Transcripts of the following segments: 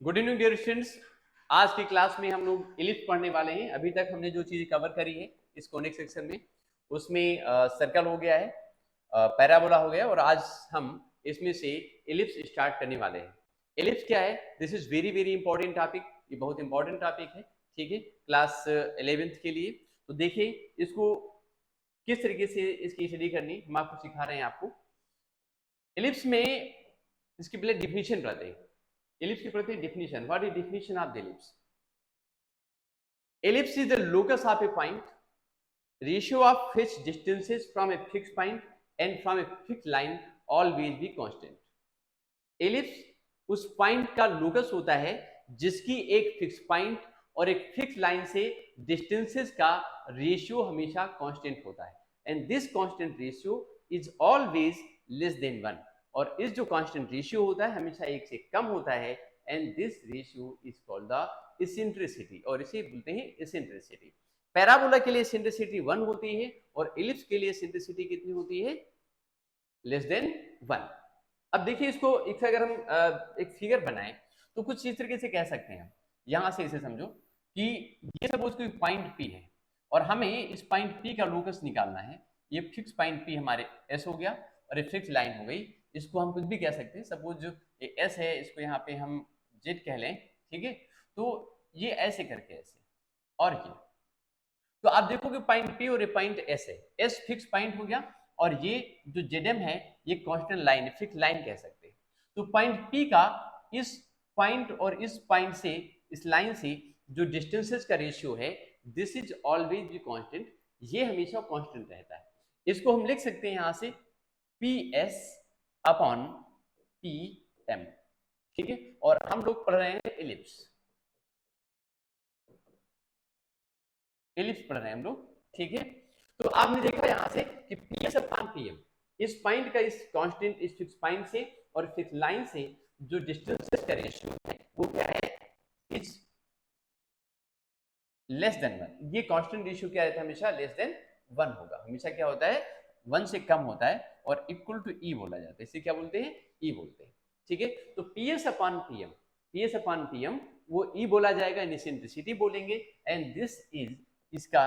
Good evening dear students. आज की class में हम लोग इलिप्स पढ़ने वाले हैं। अभी तक हमने जो चीज़ कवर करी है इस कोनिक सेक्शन में, उसमें सर्कल हो गया है, पैराबोला हो गया, और आज हम इसमें से इलिप्स स्टार्ट करने वाले हैं। इलिप्स क्या है? This is very very important topic. ये बहुत इंपॉर्टेंट टॉपिक है, ठीक है, क्लास 11th के लिए। तो देखिए इसको किस तरीके से इसकी स्टडी करनी हम आपको सिखा रहे हैं। आपको इलिप्स में इसकी पहले डिफिनीशन पढ़ते हैं। Ellipse की प्रति definition. What is definition of the ellipse? Ellipse is the locus of a point. Ratio of which distances from a fixed point and from a fixed line always be constant. Ellipse उस point का locus होता है जिसकी एक fix point और एक fix line से distances का रेशियो हमेशा कांस्टेंट होता है, and this constant ratio is always less than 1। और इस जो कांस्टेंट रेशियो होता है हमेशा एक से कम होता है, and this ratio is called the eccentricity, और इसे बोलते हैं इसेंट्रिसिटी। पैराबोला के लिए इसेंट्रिसिटी 1 होती है और इलिप्स के लिए इसेंट्रिसिटी कितनी होती है? Less than 1। अब देखिए इसको एक अगर हम एक फिगर बनाएं तो कुछ इस तरीके से कह सकते हैं। यहां से इसे समझो कि ये सपोज कोई पॉइंट पी है और हमें इस पॉइंट पी का लोकस निकालना है। ये फिक्स पॉइंट पी हमारे एस हो गया और ये फिक्स लाइन हो गई। इसको हम कुछ भी कह सकते हैं। सपोज जो ये एस है इसको यहाँ पे हम जेड कह लें, ठीक है। तो ये ऐसे करके ऐसे, और ये तो आप देखोगे पॉइंट पी और ये पॉइंट एस है। एस फिक्स पॉइंट हो गया और ये जो जेडएम है ये कांस्टेंट लाइन है, फिक्स लाइन कह सकते हैं। तो पॉइंट पी का इस पॉइंट और इस पॉइंट से, इस लाइन से जो डिस्टेंसेस का रेशियो है, this is always be constant. ये हमेशा कांस्टेंट रहता है। इसको हम लिख सकते हैं यहां से P S upon P M, ठीक है। और हम लोग पढ़ रहे हैं इलिप्स, इलिप्स पढ़ रहे हैं हम लोग, ठीक है। तो आपने देखा यहां से कि P S upon P M, इस पॉइंट का इस कांस्टेंट इस फिक्स पॉइंट से और फिक्स लाइन से जो डिस्टेंस का रेशियो है वो क्या है? Is less than 1। ये कांस्टेंट रेशियो क्या रहता है? हमेशा लेस देन 1 होगा। हमेशा क्या होता है? 1 से कम होता है और इक्वल टू ई बोला जाता है। इसे क्या बोलते हैं? ई बोलते हैं, ठीक है। तो P S upon P M, P S upon P M वो ई बोला जाएगा, इसेंट्रिसिटी बोलेंगे, एंड दिस इज, इसका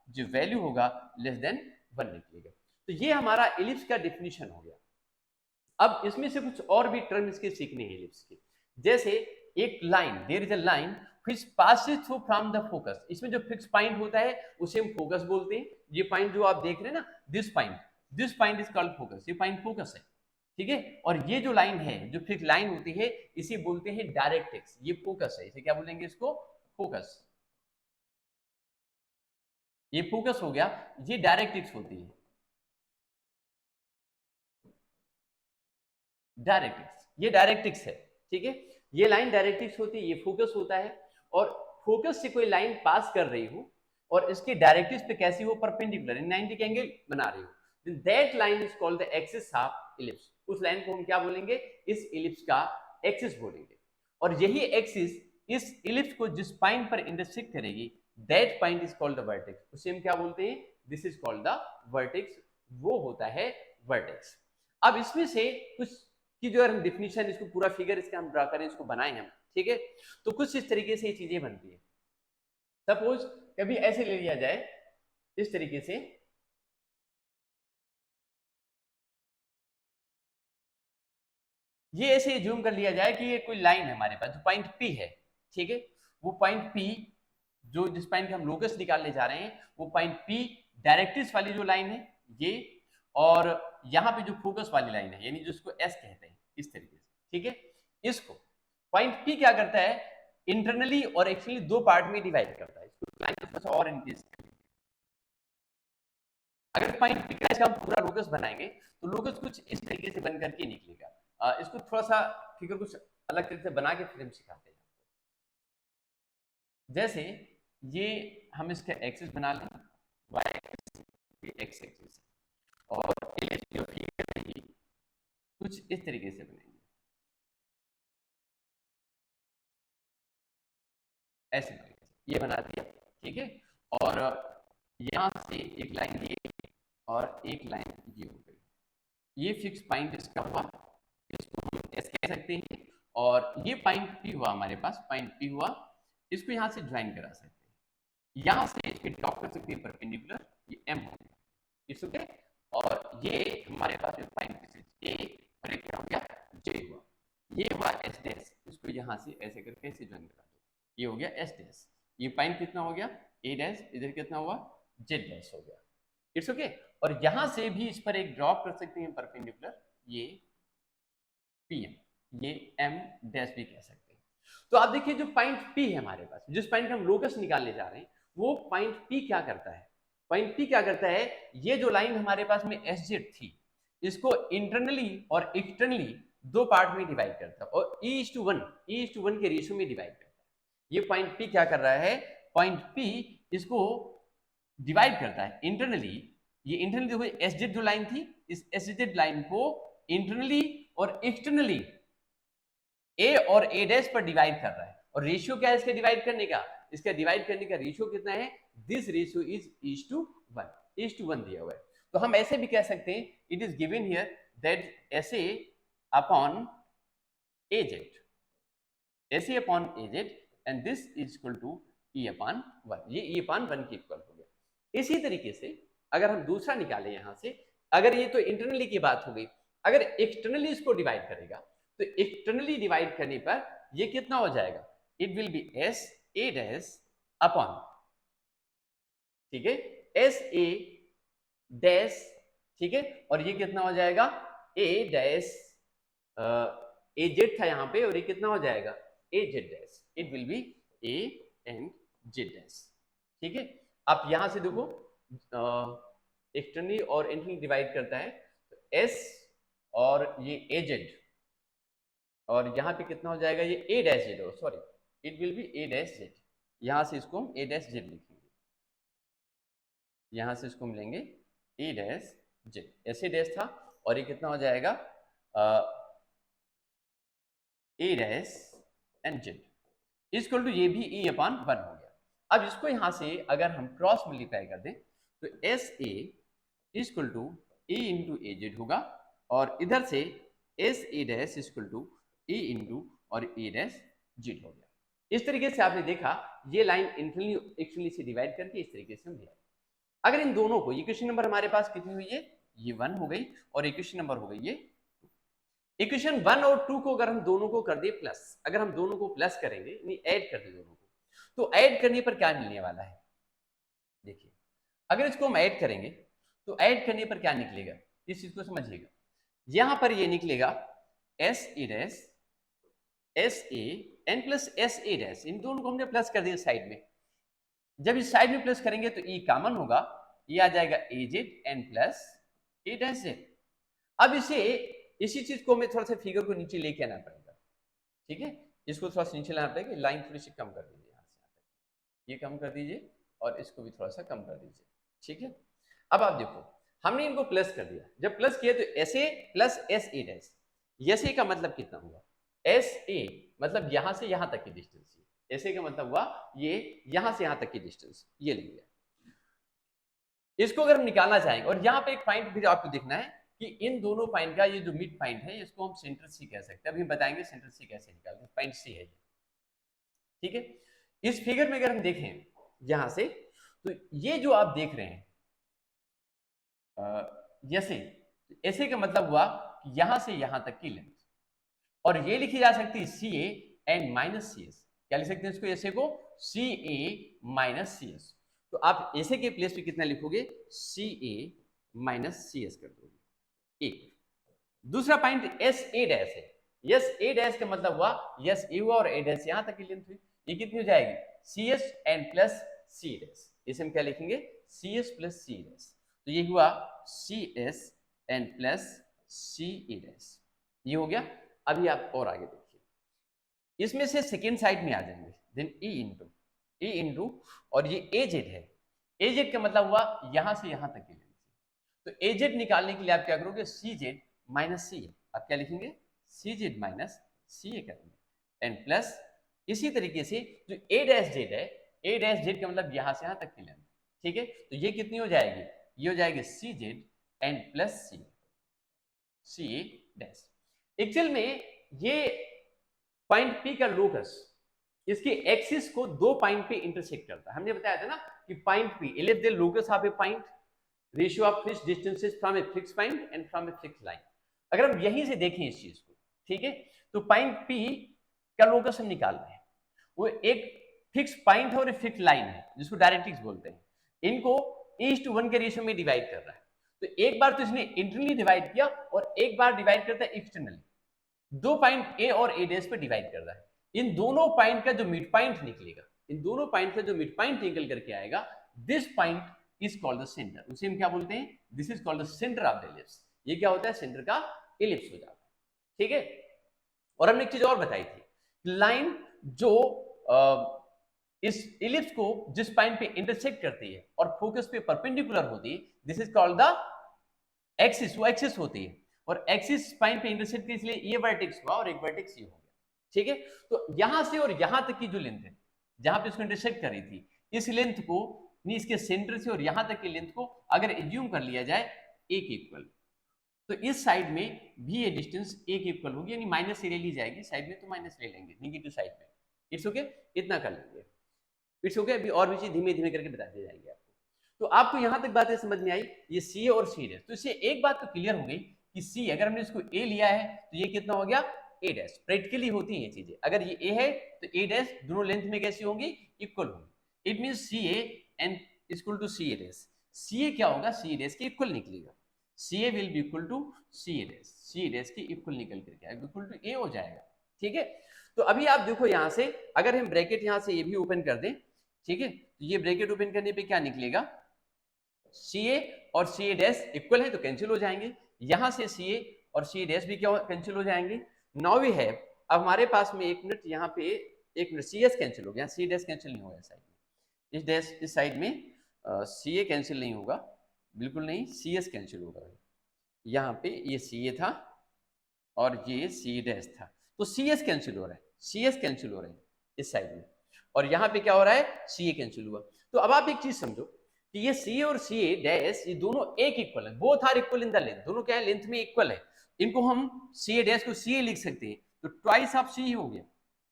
जो वैल्यू होगा लेस देन 1 निकलेगा। तो ये हमारा इलिप्स का डेफिनेशन हो गया। अब इसमें से कुछ और भी टर्म इसके सीखने हैं इलिप्स के। जैसे एक line, there is a line which passes through from the focus. इसमें जो फिक्स पॉइंट होता है उसे हम फोकस बोलते हैं। ये पॉइंट जो आप देख रहे हैं ना, this point is called focus. ये पॉइंट फोकस है, ठीक है। और ये जो लाइन है, जो फिक्स लाइन होती है, इसे बोलते हैं डायरेक्ट्रिक्स। ये फोकस है, इसे क्या बोलेंगे? इसको फोकस। ये फोकस हो गया, ये डायरेक्ट्रिक्स होती है, डायरेक्ट्रिक्स। ये डायरेक्ट्रिक्स है, ठीक है। ये लाइन डायरेक्ट्रिक्स होती है, ये फोकस होता है। और फोकस से कोई लाइन पास कर रही हो और इसके डायरेक्ट्रिक्स पे कैसी हो? परपेंडिकुलर, 90 का एंगल बना रही हो, that line is called the axis of ellipse. उस लाइन को हम क्या बोलेंगे? इस इलिप्स का एक्सिस बोलेंगे। और यही एक्सिस इस इलिप्स को जिस पॉइंट पर इंटरसेक्ट करेगी, that point is called the vertex. उसे हम क्या बोलते हैं? This is called the vertex. वो होता है वर्टेक्स। अब इसमें से कुछ की जो हम डिफिनीशन, इसको पूरा फिगर इसका हम ड्रा करें, इसको बनाए हम, ठीक है। तो कुछ इस तरीके से ये चीजें बनती है। सपोज कभी ऐसे ले लिया जाए, इस तरीके से, ये ऐसे जूम कर लिया जाए कि ये कोई लाइन है हमारे पास, जो पॉइंट पी है, ठीक है। वो पॉइंट पी जो जिस पॉइंट का हम लोकस निकालने जा रहे हैं, वो पॉइंट पी डायरेक्ट्रिक्स वाली जो लाइन है ये, और यहाँ पे जो फोकस वाली लाइन है, यानी जिसको एस कहते हैं, इस तरीके से, ठीक है। इसको पॉइंट पी क्या करता है? इंटरनली और एक्चुअली दो पार्ट में डिवाइड करता है। इसको लाइन थोड़ा सा और इंक्रीज करेंगे। अगर पॉइंट पी का इसका हम पूरा लोकस बनाएंगे तो लोकस कुछ इस तरीके से बन करके निकलेगा। इसको थोड़ा सा फिगर कुछ अलग तरीके से बना के फिर हम सिखाते हैं। जैसे ये हम इसका एक्सिस बना लें, वाई एक्सिस, एक्स एक्सिस, और जो फिगर रहेगी कुछ इस तरीके से बनेंगे, ऐसे तरीके से ये बना दिया, ठीक है। और यहां से एक लाइन ये और एक लाइन ये हो गई। ये फिक्स पॉइंट इसका हुआ, इसको हम एस कह सकते हैं। और ये पॉइंट पी हुआ हमारे पास, पॉइंट पी हुआ, इसको यहां से ज्वाइन करा सकते हैं, यहां से इसके ड्रॉप कर सकते हैं परपेंडिकुलर, ये एम हो गया, इट्स ओके। और ये हमारे पास जो पॉइंट ए और ये क्या हो गया, जे हुआ, ये हुआ एस डैश, इसको यहां से ऐसे करके ऐसे ज्वाइन करा दो, ये हो गया एस डैश, ये पॉइंट कितना हो गया ए डैश, इधर कितना हुआ जेड डैश हो गया, इट्स ओके। और यहां से भी इस पर एक ड्रॉप कर सकते हैं परपेंडिकुलर, ये पीएम, ये एम डैश भी कह सकते हैं। तो आप देखिए जो पॉइंट पी है हमारे पास, जिस पॉइंट का हम लोकस निकालने जा रहे हैं, वो पॉइंट पी क्या करता है, पॉइंट पी क्या करता है, ये जो लाइन हमारे पास में एस जेड थी, इसको इंटरनली और एक्सटर्नली दो पार्ट में डिवाइड करता है और E:1 के रेशियो में डिवाइड करता है। ये पॉइंट पी क्या कर रहा है, पॉइंट पी इसको डिवाइड करता है इंटरनली, ये इंटरनली देखो एस जेड जो लाइन थी, इस एस जेड लाइन को इंटरनली और एक्सटर्नली ए और ए डैश पर डिवाइड कर रहा है। और रेशियो क्या है इसके डिवाइड करने का, इसका डिवाइड करने का रेशियो कितना है, this ratio is is to one दिया हुआ है। तो हम ऐसे भी कह सकते हैं, it is given here that S A upon A Z, S A upon A Z and this is equal to E upon one, ये ई अपॉन वन के इक्वल हो गया। इसी तरीके से अगर हम दूसरा निकालें यहां से, अगर ये तो इंटरनली की बात हो गई, अगर एक्सटर्नली इसको डिवाइड करेगा तो एक्सटर्नली डिवाइड करने पर ये कितना हो जाएगा, it will B S A dash upon, ठीक है, एस ए डैश, ठीक है, और ये कितना हो जाएगा ए डैश, ए जेड था यहाँ पे और ये कितना हो जाएगा A Z dash, it will be A and Z dash, ठीक है। आप यहां से देखो एक्सटर्नली और इंटरनली डिवाइड करता है, तो एस और ये ए जेड, और यहां पे कितना हो जाएगा ये A dash Z, sorry it will be A dash Z, यहां से इसको हम ए डैश जेड लिखेंगे, यहां से इसको मिलेंगे ए डैश जेड, ऐसे डैश था और ये कितना हो जाएगा A dash and Z equal to, ये भी ई अपॉन वन हो गया। अब इसको यहां से अगर हम क्रॉस मल्टीप्लाई कर दें तो S A equal to A into A Z होगा, और इधर से S A dash equal to A into और ए डैश जेड हो गया। इस तरीके से आपने देखा ये लाइन इंटरनली एक्सटर्नली से डिवाइड करके इस तरीके से हम लिया। अगर इन दोनों को, इक्वेशन नंबर हमारे पास कितनी हुई है, ये 1 हो गई, और इक्वेशन नंबर हो गई ये 2। इक्वेशन 1 और 2 को अगर हम दोनों को कर दे प्लस, अगर हम दोनों को प्लस करेंगे यानी ऐड कर दे दोनों को, तो ऐड करने पर क्या मिलने वाला है, देखिए अगर इसको हम ऐड करेंगे तो ऐड करने पर क्या निकलेगा, इस चीज को समझिएगा। यहां पर ये निकलेगा S A dash S A N plus S A dash, इन दोनों को हमने प्लस कर दिया साइड में। जब इस साइड में प्लस करेंगे तो ई कॉमन होगा, ये आ जाएगा A Z N plus A dash Z. अब इसी चीज को हमें थोड़ा सा फिगर को नीचे लेके आना पड़ेगा, ठीक है, इसको थोड़ा सा नीचे लाना पड़ेगा, लाइन थोड़ी सी कम कर दीजिए, यहाँ से ये कम कर दीजिए और इसको भी थोड़ा सा कम कर दीजिए, ठीक है। अब आप देखो हमने इनको प्लस कर दिया, जब प्लस किया तो S A plus S A dash, S ए का मतलब कितना हुआ, एस ए मतलब यहां से यहां तक की डिस्टेंस, एस ए का मतलब हुआ ये यहां से यहां तक की डिस्टेंस, ये ले लिया। इसको अगर हम निकालना चाहेंगे, और यहाँ पे एक पॉइंट भी आपको देखना है कि इन दोनों पॉइंट का ये जो मिड पॉइंट है इसको हम सेंटर सी कह सकते हैं, अभी हम बताएंगे सेंटर सी कैसे निकालते हैं, पॉइंट सी है ये, ठीक है। इस फिगर में अगर हम देखें यहां से, तो ये जो आप देख रहे हैं ऐसे, ऐसे का मतलब हुआ कि यहां से यहां तक की लेंथ, और ये लिखी जा सकती है C A and minus C S, क्या लिख सकते हैं इसको, ऐसे को सी ए माइनस सी एस। तो आप ऐसे के प्लेस पे कितना लिखोगे, सी ए माइनस सी एस कर दोगे, एक। दूसरा पॉइंट एस ए डैश है, यस ए डैश का मतलब हुआ यस ए हुआ और ए डैश यहां तक की लेंथ हुई, ये कितनी हो जाएगी C S and plus C dash, इसे हम क्या लिखेंगे C S plus C dash, तो ये हुआ C S and plus C A dash, ये हो गया। अभी आप और आगे देखिए, इसमें से सेकेंड साइड में आ जाएंगे, देन ई इंटू और ये ए जेड है, ए जेड का मतलब हुआ यहां से यहां तक की लेंथ, तो ए जेड निकालने के लिए आप क्या करोगे, सी जेड माइनस सी ए, आप क्या लिखेंगे सी जेड माइनस सी ए करेंगे एंड प्लस, इसी तरीके से जो ए डैश जेड है, ए डैश जेड का मतलब यहां से यहां तक की लेंथ, ठीक है, तो ये कितनी हो जाएगी, ये हो जाएगी C Z and plus C A dash. Actual में ये पॉइंट पी का लोकस इसके एक्सिस को दो पॉइंट पे इंटरसेक्ट करता है। हमने बताया था ना कि point P if the locus of A point ratio of fix distances from a fix point and from a fix line. अगर हम यहीं से देखें इस चीज को, ठीक है, तो पॉइंट पी का लोकस हम निकाल रहे हैं, वो एक फिक्स पॉइंट है और एक फिक्स लाइन है जिसको डायरेक्ट्रिक्स बोलते हैं। इनको 1:1 के रेशियो में डिवाइड कर रहा है। तो एक बार तो इसने इंटरनली डिवाइड किया और एक बार डिवाइड करता है एक्सटर्नली। दो पॉइंट ए और ए डैश पे डिवाइड कर रहा है। इन दोनों पॉइंट का जो मिड पॉइंट निकलेगा, इन दोनों पॉइंट का जो मिड पॉइंट निकल करके आएगा, this point is called the centre. उसे हम क्या बोलते हैं? This is called the centre of the ellipse. ये क्या होता है? सेंटर का इलिप्स हो जाता है, ठीक है। और हमने एक चीज और बताई थी, लाइन जो इस इलिप्स को जिस पॉइंट पे इंटरसेक्ट करती है और फोकस पे परपेंडिकुलर होती है, this is called the axis. वो एक्सिस होती है और एक्सिस पॉइंट पे इंटरसेक्ट की, इसलिए ये वर्टेक्स हुआ और एक वर्टेक्स ये हो गया, ठीक है। तो यहां से और यहां तक की जो लेंथ है जहां पे इसको इंटरसेक्ट कर रही थी, इस लेंथ को इसके सेंटर से और यहां तक की लेंथ को अगर एज्यूम कर लिया जाए ए के इक्वल, तो इस साइड में भी ये डिस्टेंस ए के इक्वल होगी, यानी माइनस से ले ली जाएगी साइड में, तो माइनस ले लेंगे निगेटिव साइड में। इट्स ओके, इतना कर लेंगे। इट्स ओके, अभी और भी चीज धीमे धीमे करके बता दी जाएगी आपको। तो आपको यहां तक बातें समझ में आई, ये सी और सी डैश। तो इससे एक बात तो क्लियर हो गई कि सी, अगर हमने इसको ए लिया है तो ये कितना हो गया? ए डैश। प्रैक्टिकली होती है ये चीजें, अगर ये ए है तो ए डैश दोनों लेंथ में कैसी होंगी? इक्वल होंगी। It mean C A and equal to C A dash. C A क्या होगा? सी ए डैश के इक्वल निकलेगा। C A will be equal to C A dash. C A dash के इक्वल निकल करके आएगा, इक्वल टू ए हो जाएगा, ठीक है। तो अभी आप देखो यहां से, अगर हम ब्रैकेट यहां से ये भी ओपन कर दें, ठीक है, तो ये ब्रैकेट ओपन करने पे क्या निकलेगा? सी ए और सी ए डैश इक्वल है तो कैंसिल हो जाएंगे। यहां से सी ए और सी ए डैश भी क्या कैंसिल हो जाएंगे। नाउ वी हैव, अब हमारे पास में एक मिनट यहाँ पे, एक मिनट, सी एस कैंसिल हो गया, सी डैश कैंसिल नहीं होगा साइड में, इस डैश इस साइड में सी ए कैंसिल नहीं होगा, बिल्कुल नहीं, सी एस कैंसिल होगा। यहाँ पे ये सी ए था और ये सी डैश था, तो सी एस कैंसिल हो रहा है, सी एस कैंसिल हो रहा है इस साइड में, और यहाँ पे क्या हो रहा है? सी ए कैंसिल हुआ। तो अब आप एक चीज समझो कि ये सी और सी ए डैश ये दोनों एक इक्वल है, both are equal in the length, दोनों क्या है? लेंथ में इक्वल है। इनको हम सी ए डैश को सी ए लिख सकते हैं, तो ट्वाइस ऑफ सी ही हो गया,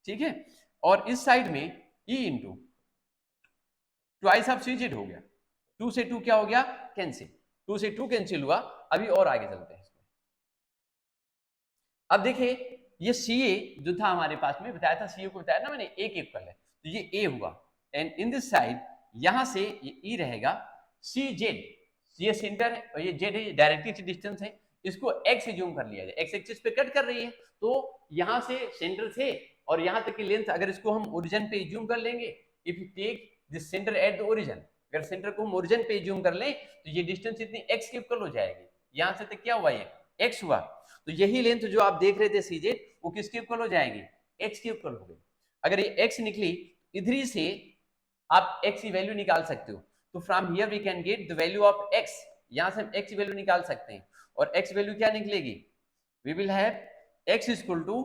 ठीक है। और इस साइड में E into twice of C Z हो गया। 2 से 2 क्या हो गया? कैंसिल। 2 से 2 कैंसिल हुआ। अभी और आगे चलते हैं। अब देखिए, ये सी ए जो था हमारे पास में, बताया था सी ए को, बताया ना मैंने, ए के इक्वल है, तो ये ए हुआ। एंड इन दिस साइड यहां से ये ई रहेगा, सी जेड, ये सेंटर है और ये जेड है, डायरेक्टली डिस्टेंस है, इसको एक्स एज्यूम कर लिया जाए, एक्स एक्सिस पे कट कर रही है, तो यहां से सेंटर से और यहां तक की लेंथ अगर इसको हम ओरिजिन पे एज्यूम कर लेंगे, if you take this centre at the origin, अगर सेंटर को हम ओरिजिन पे एज्यूम कर लें तो ये डिस्टेंस इतनी एक्स के इक्वल हो जाएगी। यहां से तक क्या हुआ? ये एक्स हुआ। तो यही लेंथ जो आप देख रहे थे सीजे, वो किसके इक्वल हो जाएगी? एक्स के इक्वल हो गई। अगर ये एक्स निकली, इधर से आप एक्स की वैल्यू निकाल सकते हो, तो from here we can get the value of X. यहां से हम एक्स की वैल्यू निकाल सकते हैं, और एक्स वैल्यू क्या निकलेगी? We will have X equal to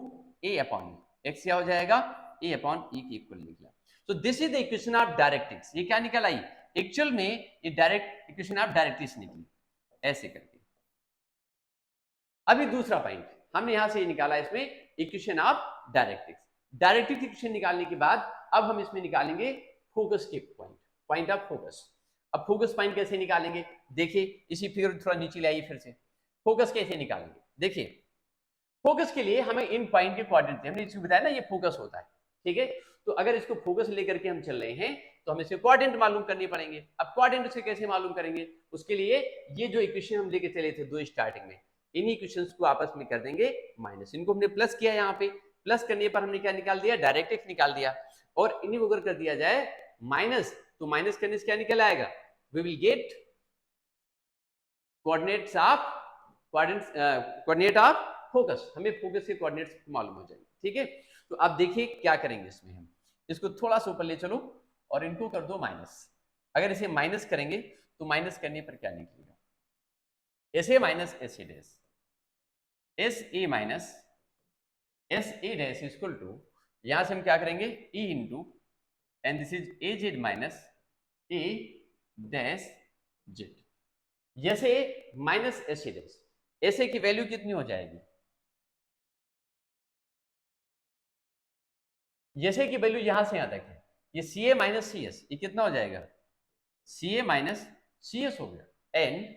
A upon E. X क्या हो जाएगा? ए अपॉन ई के इक्वल निकला। तो this is the equation of directrix. ये क्या निकल आई? एक्चुअल में ये डायरेक्ट इक्वेशन ऑफ डायरेक्ट्रिक्स निकली, ऐसे करके। अभी दूसरा पॉइंट हमने यहां से निकाला, इसमें equation of directrix. Directrix equation निकालने के बाद अब हम इसमें निकालेंगे फोकस के पॉइंट, पॉइंट ऑफ फोकस। अब फोकस पॉइंट कैसे निकालेंगे? देखिए, इसी फिगर थोड़ा नीचे लाइए फिर से। फोकस कैसे निकालेंगे? देखिए, फोकस के लिए हमें इन पॉइंट के कोऑर्डिनेट, हमने इसको बताया ना ये फोकस होता है, ठीक है। तो अगर इसको फोकस लेकर के हम चल रहे हैं तो हमें इसके कोऑर्डिनेट मालूम करने पड़ेंगे। अब कोऑर्डिनेट से कैसे मालूम करेंगे? उसके लिए ये जो इक्वेशन हम लेके चले थे दो स्टार्टिंग में, इन्हीं इक्वेशंस को आपस में कर देंगे माइनस। इनको हमने प्लस किया, यहाँ पे प्लस करने पर हमने क्या निकाल दिया? डायरेक्ट्रिक्स निकाल दिया। और इन्हीं को अगर कर दिया जाए माइनस, तो माइनस करने से क्या निकल आएगा? We will get coordinates of coordinate of focus. हमें फोकस के कोऑर्डिनेट्स मालूम हो जाएंगे, ठीक है। तो आप देखिए क्या करेंगे इसमें, हम इसको थोड़ा सा ऊपर ले चलो और इनको कर दो माइनस। अगर इसे माइनस करेंगे तो माइनस करने पर क्या निकलेगा? S A minus S A dash, S A minus S A dash equal to, यहां से हम क्या करेंगे? E into, and this is A Z minus A dash Z. जैसे minus S A dash, S A की value कितनी हो जाएगी? जैसे कि वैल्यू यहां से यहां तक है, ये C A minus C S, ये कितना हो जाएगा, सी ए माइनस सी एस हो गया, एंड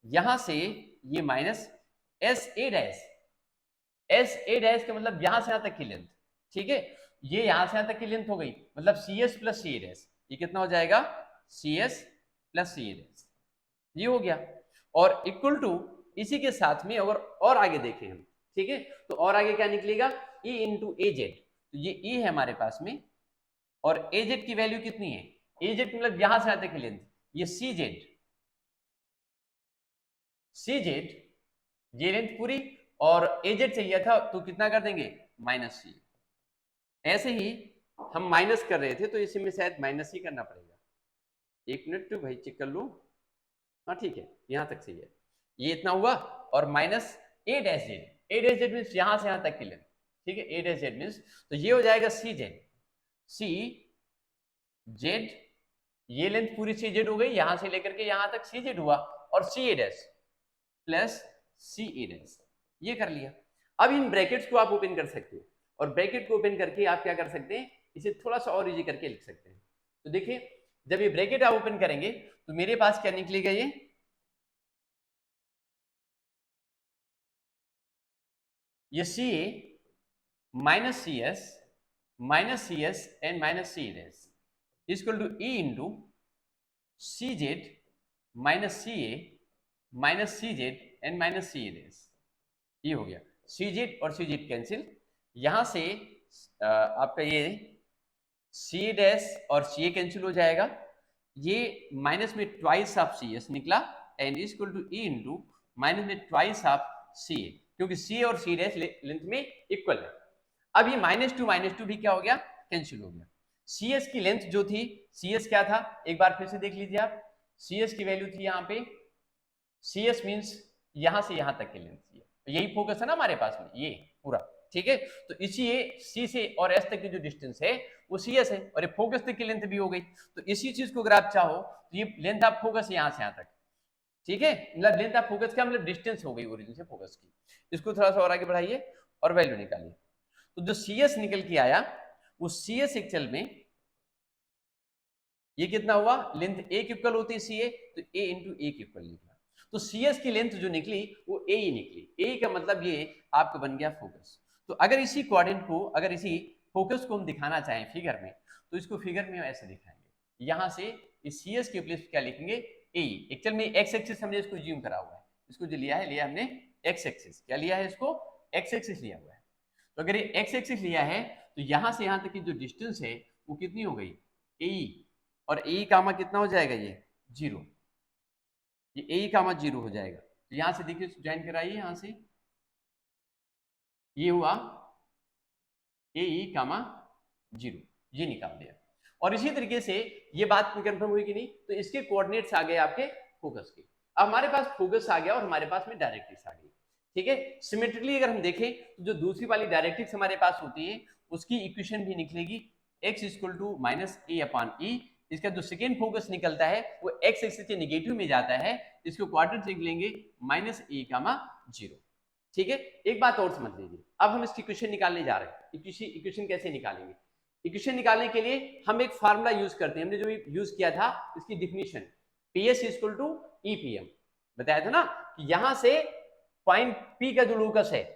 यहां से ये minus S A dash, S A dash का मतलब यहां से यहां तक की लेंथ, ठीक है, ये यहां से यहां तक की लेंथ हो गई, मतलब सी S plus C A dash, ये कितना हो जाएगा, सी S plus C A dash, ये हो गया। और इक्वल टू इसी के साथ में अगर और आगे देखें हम, ठीक है, तो और आगे क्या निकलेगा, ई इंटू ए जेड, तो ये ई है हमारे पास में, और ए जेड की वैल्यू कितनी है, ए जेड मतलब यहां से यहां तक की लेंथ, ये सी जेड, सी जेड ये लेंथ पूरी, और ए जेड चाहिए था तो कितना कर देंगे, माइनस सी। ऐसे ही हम माइनस कर रहे थे तो इसी में शायद माइनस ही करना पड़ेगा, एक मिनट तो भाई चेक कर लूं, हाँ ठीक है, यहां तक सही है, ये इतना हुआ, और minus A dash Z, A dash Z means यहां से यहां तक की लेंथ, ठीक है, ए डैश जेड मीन्स, तो ये हो जाएगा सी जेड, सी जेड, ये लेंथ पूरी सी जेड हो गई, यहां से लेकर के यहां तक सी जेड हुआ, और सी A dash plus C A dash, ये कर लिया। अब इन ब्रैकेट्स को आप ओपन कर सकते हो, और ब्रैकेट को ओपन करके आप क्या कर सकते हैं, इसे थोड़ा सा और इजी करके लिख सकते हैं। तो देखिए, जब ये ब्रैकेट आप ओपन करेंगे तो मेरे पास क्या निकलेगा, ये C A minus C S and minus C dash equal to E into C Z minus C A minus C Z and minus C dash, ये हो गया, सी जेड और सी जेड कैंसिल, यहां से आपका ये सी डैश और सी ए कैंसिल हो जाएगा, ये माइनस में ट्वाइस ऑफ सी एस निकला, and equal to E into minus में ट्वाइस ऑफ सी ए, क्योंकि सी ए और सी डैश लेंथ में इक्वल है। अब ये माइनस टू भी क्या हो गया, कैंसिल हो गया। सी एस की लेंथ जो थी, सी एस क्या था, एक बार फिर से देख लीजिए आप, सी एस की वैल्यू थी यहाँ पे, सी एस मीन्स यहां से यहां तक की लेंथ, यही फोकस है ना हमारे पास में, ये पूरा, ठीक है, तो इसी सी से और एस तक की जो डिस्टेंस है वो सी एस है, और ये फोकस तक की लेंथ भी हो गई, तो इसी चीज को अगर आप चाहो तो ये लेंथ ऑफ फोकस यहां से यहां तक, ठीक है, मतलब लेंथ ऑफ फोकस क्या मतलब डिस्टेंस हो गई ओरिजिन से फोकस की, इसको थोड़ा सा और आगे बढ़ाइए और वैल्यू निकालिए, तो जो सी एस निकल के आया वो सी एस एक्चुअल में ये कितना हुआ, लेंथ ए की इक्वल होती है सी ए, तो ए इंटू ए की इक्वल निकला, तो सी एस की लेंथ जो निकली वो ए ही निकली, ए का मतलब ये आपका बन गया फोकस। तो अगर इसी कोऑर्डिनेट को, अगर इसी फोकस को हम दिखाना चाहें फिगर में, तो इसको फिगर में ऐसे दिखाएंगे, यहां से इस सी एस के प्लेस क्या लिखेंगे, ए, एक्चुअल में एक्स एक्सिस हमने इसको ज्यूम करा हुआ है, इसको जो लिया हमने एक्स एक्सिस, क्या लिया है इसको, एक्स एक्सिस लिया हुआ है, तो अगर ये एक्स एक्सिस लिया है तो यहां से यहां तक की जो डिस्टेंस है वो कितनी हो गई, ए, और ए कामा कितना हो जाएगा, ये जीरो, ये ए कामा जीरो हो जाएगा, तो यहां से देखिए ज्वाइन कराइए, यहां से ये हुआ ए कामा जीरो, ये निकाल दिया, और इसी तरीके से ये बात कंफर्म हुई कि नहीं, तो इसके कोऑर्डिनेट्स आ गए आपके फोकस के, अब हमारे पास फोकस आ गया और हमारे पास में डायरेक्ट्रिक्स आ गई, ठीक है, सिमेट्रिकली अगर हम देखें तो जो दूसरी वाली डायरेक्ट्रिक्स हमारे पास होती है उसकी इक्वेशन भी निकलेगी x equal to minus A upon E, इसका जो सेकेंड फोकस निकलता है वो x एक्सिस से निगेटिव में जाता है, इसको क्वाड्रेंट लिख लेंगे माइनस ए कामा जीरो, ठीक है। एक बात और समझ लीजिए, अब हम इसकी इक्वेशन निकालने जा रहे हैं, इक्वेशन कैसे निकालेंगे, इक्वेशन निकालने के लिए हम एक फार्मूला यूज करते हैं, हमने जो यूज किया था इसकी definition, PS equal to EPM, बताया था ना कि यहां से पॉइंट P का जो लोकस है,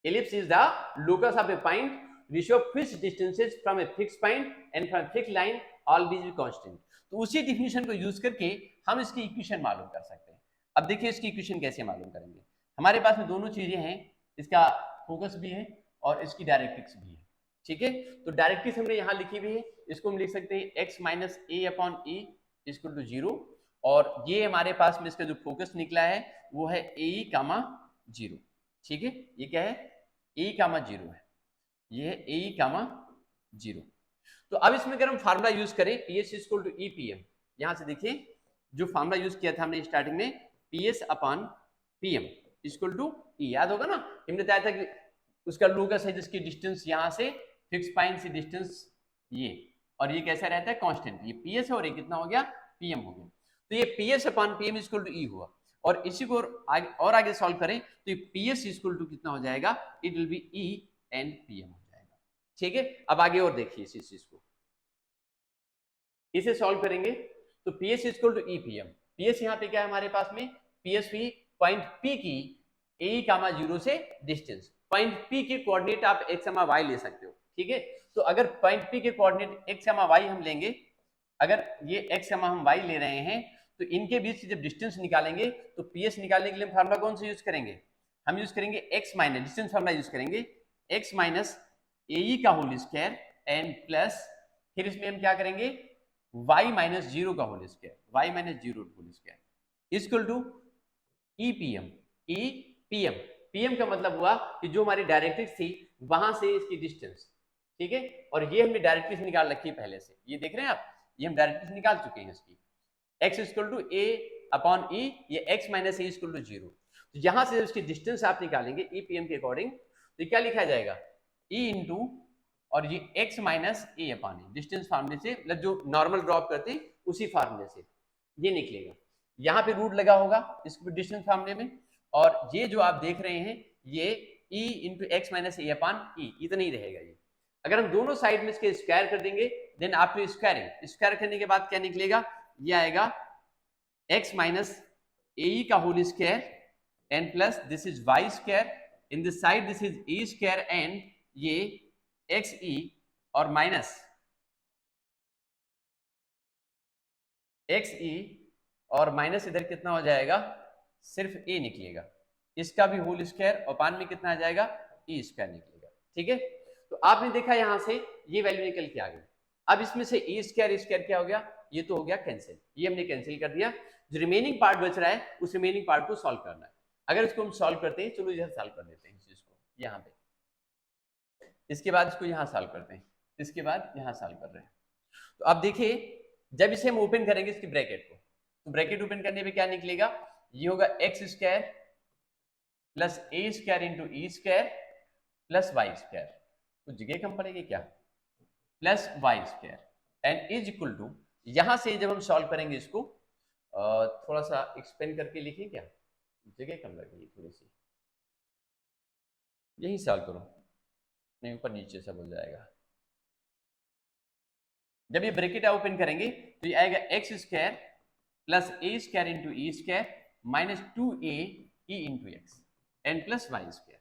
ellipse is the locus of a point, ratio of fixed distances from a fixed point and from a fixed line always be constant, तो उसी डिफिनीशन को यूज करके हम इसकी इक्वेशन मालूम कर सकते हैं। अब देखिए इसकी इक्वेशन कैसे मालूम करेंगे, हमारे पास में दोनों चीजें हैं, इसका फोकस भी है और इसकी डायरेक्ट्रिक्स भी है, ठीक है, तो डायरेक्ट्रिक्स हमने यहाँ लिखी हुई है, इसको हम लिख सकते हैं x minus A upon E equal to zero, और ये हमारे पास में इसका जो फोकस निकला है वो है ए कामा जीरो, ठीक है, ये क्या है, ए कामा जीरो है, ये है ए कामा जीरो। तो अब इसमें अगर हम फार्मूला यूज करें PS इक्वल टू EPM, यहां से देखिए जो फार्मूला यूज किया था हमने स्टार्टिंग में, PS upon PM equal to E, याद होगा ना, हमने बताया था कि उसका लोकस है जिसकी डिस्टेंस यहां से फिक्स पॉइंट से डिस्टेंस ये, और ये कैसा रहता है कांस्टेंट, ये PS है और ये कितना हो गया PM हो गया, तो ये PS upon PM equal to E हुआ, और इसी को और आगे सॉल्व करें तो PS इक्वल टू कितना हो जाएगा, it will B E and PM हो जाएगा, ठीक है, अब आगे और देखिए इस चीज को, इसे सॉल्व करेंगे तो P S equal to E P M. P S यहाँ पे क्या है हमारे पास में, P S P point P की ए कामा जीरो से डिस्टेंस, पॉइंट पी के कोऑर्डिनेट आप एक्स कामा वाई ले सकते हो, ठीक है। तो अगर पॉइंट पी के कोऑर्डिनेट एक्स कामा वाई हम लेंगे, अगर ये एक्स कामा हम वाई ले रहे हैं, तो इनके बीच जब डिस्टेंस निकालेंगे तो पी एस निकालने के लिए हम फार्मूला कौन सा यूज करेंगे, हम यूज करेंगे x minus distance formula use करेंगे, एक्स माइनस ए का होल स्क्वायर एन प्लस, फिर इसमें हम क्या करेंगे y माइनस जीरो का whole square, y minus zero whole square equal to E P M. E P M, P M का मतलब हुआ कि जो हमारी डायरेक्ट्रिक्स थी वहां से इसकी डिस्टेंस, ठीक है। और ये हमने डायरेक्ट्रिक्स निकाल रखी है पहले से, ये देख रहे हैं आप, ये हम डायरेक्ट्रिक्स निकाल चुके हैं इसकी, x equal to A upon ई, ये x minus A equal to zero. तो यहां से उसकी डिस्टेंस आप निकालेंगे ई पी एम के अकॉर्डिंग, तो क्या लिखा जाएगा, ई इंटू और ये x minus A upon A, distance फार्मूले से, मतलब जो नॉर्मल ड्रॉप करते हैं उसी फार्मूले से ये निकलेगा। यहाँ पे रूट लगा होगा इसको डिस्टेंस फार्मूले में, और ये जो आप देख रहे हैं ये e इंटू एक्स माइनस ए अपॉन ई, इतना ही रहेगा ये। अगर हम दोनों साइड में इसके स्क्वायर कर देंगे, देन आफ्टर स्क्वायरिंग, स्क्वायर करने के बाद क्या निकलेगा, ये आएगा x माइनस ए का whole square and plus this is Y square, in this side this is e square and, ये एक्स ई और माइनस एक्स ई और माइनस इधर कितना हो जाएगा, सिर्फ ए निकलेगा, इसका भी होल स्क्वायर और पान में कितना आ जाएगा, ई स्क्वायर निकलेगा, ठीक है। तो आपने देखा यहां से ये वैल्यू निकल के आ गई। अब इसमें से ई स्क्वायर स्क्वायर क्या हो गया, ये तो हो गया कैंसिल, ये हमने कैंसिल कर दिया। जो रिमेनिंग पार्ट बच रहा है उस रिमेनिंग पार्ट को सॉल्व करना है। अगर इसको हम सॉल्व करते हैं, चलो इधर सॉल्व कर देते हैं इस चीज को यहाँ पे, इसके बाद इसको यहाँ सॉल्व करते हैं, इसके बाद यहाँ सॉल्व कर रहे हैं। तो अब देखिए जब इसे हम ओपन करेंगे इसकी ब्रैकेट को, तो ब्रैकेट ओपन करने पे क्या निकलेगा, ये होगा X square plus A square into E square plus Y square, कुछ जगह कम पड़ेगी क्या, plus Y square and is equal to, यहां से जब हम सॉल्व करेंगे इसको थोड़ा सा एक्सपेंड करके लिखें क्या, जगह कम लगेगी थोड़ी सी, यही सॉल्व करो, नहीं ऊपर नीचे सब हो जाएगा। जब ये ब्रैकेट ओपन करेंगे तो ये आएगा X square plus A square into E square minus two A E into X and plus Y square,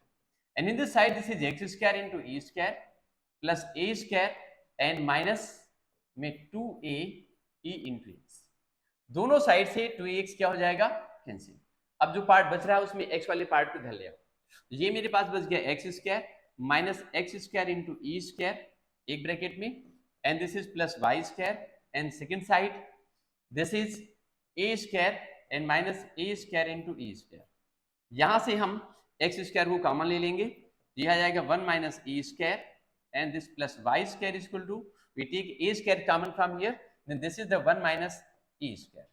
and in this side this is X square into E square plus A square and minus में two A E into X, दोनों side से two X क्या हो जाएगा, cancel. अब जो part बच रहा है उसमें एक्स वाले पार्ट को धर ले आओ, ये मेरे पास बच गया X square minus X square into E square एक ब्रैकेट में, and this is plus y square, and second side this is a square and minus a square into e square। यहां से हम x स्क्वायर को common ले लेंगे, यह आ जाएगा 1 minus e square and this plus y square is equal to, we take a square common from here, then this is the 1 minus e square।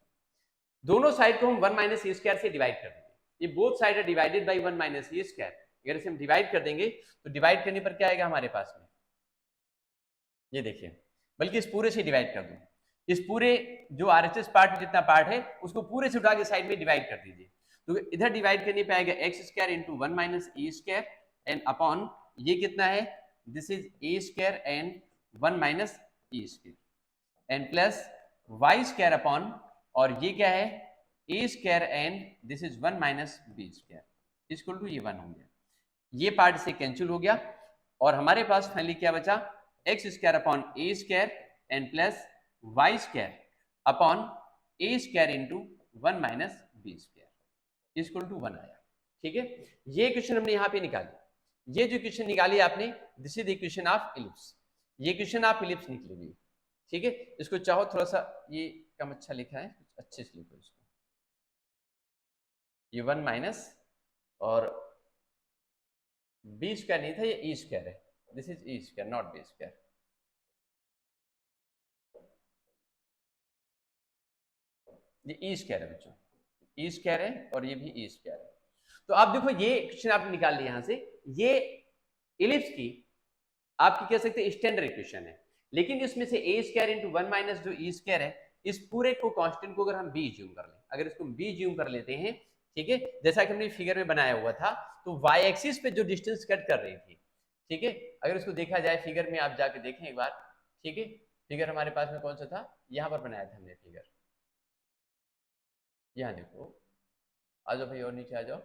दोनों side को हम 1 माइनस e स्क्वायर से divide कर देंगे, ये both side are divided by 1 minus e square, अगर इसे हम डिवाइड कर देंगे तो डिवाइड करने पर क्या आएगा हमारे पास में, ये देखिए, बल्कि इस पूरे से डिवाइड कर दूं, इस पूरे जो आरएचएस पार्ट में जितना पार्ट है उसको पूरे से उठा के साइड में डिवाइड कर दीजिए, तो इधर डिवाइड करने पे आएगा X square into 1 minus E square and upon ये कितना है, this is A square and 1 minus E square and plus Y square upon, और ये क्या है, A square and this is 1 minus B square equal to, ये 1 हो गया, ये पार्ट से कैंसिल हो गया, और हमारे पास फाइनली क्या बचा, X square upon A square and plus Y square upon A square into 1 minus B square equal to 1 आया, ठीक है। ये इक्वेशन हमने यहाँ पे निकाली, ये जो इक्वेशन निकाली आपने, this is the equation of ellipse, ये इक्वेशन ऑफ इलिप्स निकली हुई, ठीक है। इसको चाहो थोड़ा सा ये कम अच्छा लिखा है, अच्छे से लिखो इसको, ये 1 माइनस और बी स्क्वायर नहीं था, ये ई स्क्वायर है, this is e square not b square। ये e स्क्वायर है बच्चों, e स्क्वायर है और ये भी e स्क्वायर है। तो आप देखो ये इक्वेशन आपने निकाल लिया यहां से, ये इलिप्स की आपकी कह सकते हैं स्टैंडर्ड इक्वेशन है, लेकिन इसमें से ए स्क्वायर इंटू 1 माइनस जो ई स्क्वायर है, इस पूरे को कांस्टेंट को अगर हम बी ज्यूम कर लें, अगर इसको बी ज्यूम कर लेते हैं, ठीक है, जैसा कि हमने फिगर में बनाया हुआ था, तो वाई एक्सिस पे जो डिस्टेंस कट कर रही थी ठीक है। अगर इसको देखा जाए फिगर में, आप जाके देखें एक बार, ठीक है। फिगर हमारे पास में कौन सा था, यहाँ पर बनाया था हमने फिगर, यहाँ देखो, आ जाओ भाई और नीचे आ जाओ।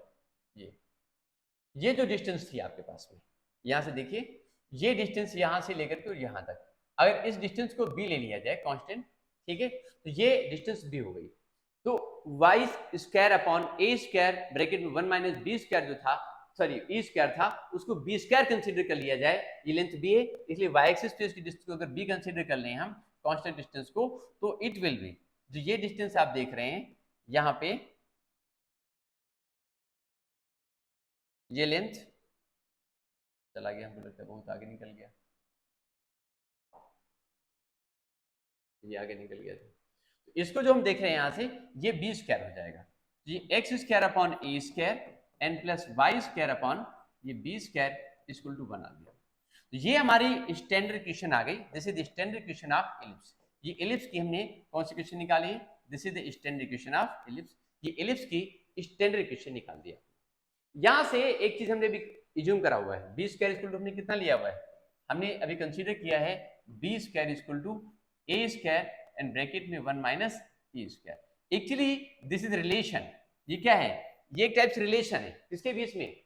ये जो डिस्टेंस थी आपके पास में, यहाँ से देखिए, ये डिस्टेंस यहाँ से लेकर के और यहाँ तक, अगर इस डिस्टेंस को बी ले लिया जाए कांस्टेंट, ठीक है, तो ये डिस्टेंस बी हो गई। तो वाई स्क्वायर अपॉन ए स्क्वायर ब्रैकेट में 1 माइनस बी स्क्वायर जो था, सॉरी ई स्क्वायर था, उसको बी स्क्वायर कंसिडर कर लिया जाए, ये लेंथ बी है, इसलिए वाई एक्सिस पे इसकी डिस्टेंस को अगर बी कंसिडर कर लें हम कांस्टेंट डिस्टेंस को, तो इट विल बी, जो ये डिस्टेंस आप देख रहे हैं यहाँ पे, ये लेंथ चला गया, हमको लगता है बहुत आगे निकल गया, ये आगे निकल गया था। तो इसको जो हम देख रहे हैं यहाँ से, ये बी स्क्वायर हो जाएगा, ये x square upon A square and plus Y square upon ये बी स्क्वायर इक्वल टू 1 आ गया। तो ये हमारी स्टैंडर्ड इक्वेशन आ गई, this is the standard equation of ellipse. ये एलिप्स की हमने कौन सी इक्वेशन निकाली है, this is the standard equation of ellipse. ये एलिप्स की स्टैंडर्ड इक्वेशन निकाल दिया। यहां से एक चीज हमने भी इज्यूम करा हुआ है, बी स्क्वायर इक्वल टू हमने कितना लिया हुआ है, हमने अभी कंसीडर किया है B square equal to A square and bracket में 1 minus E square. Actually this is relation, ये क्या है, ये एक टाइप से रिलेशन है, किसके बीच में,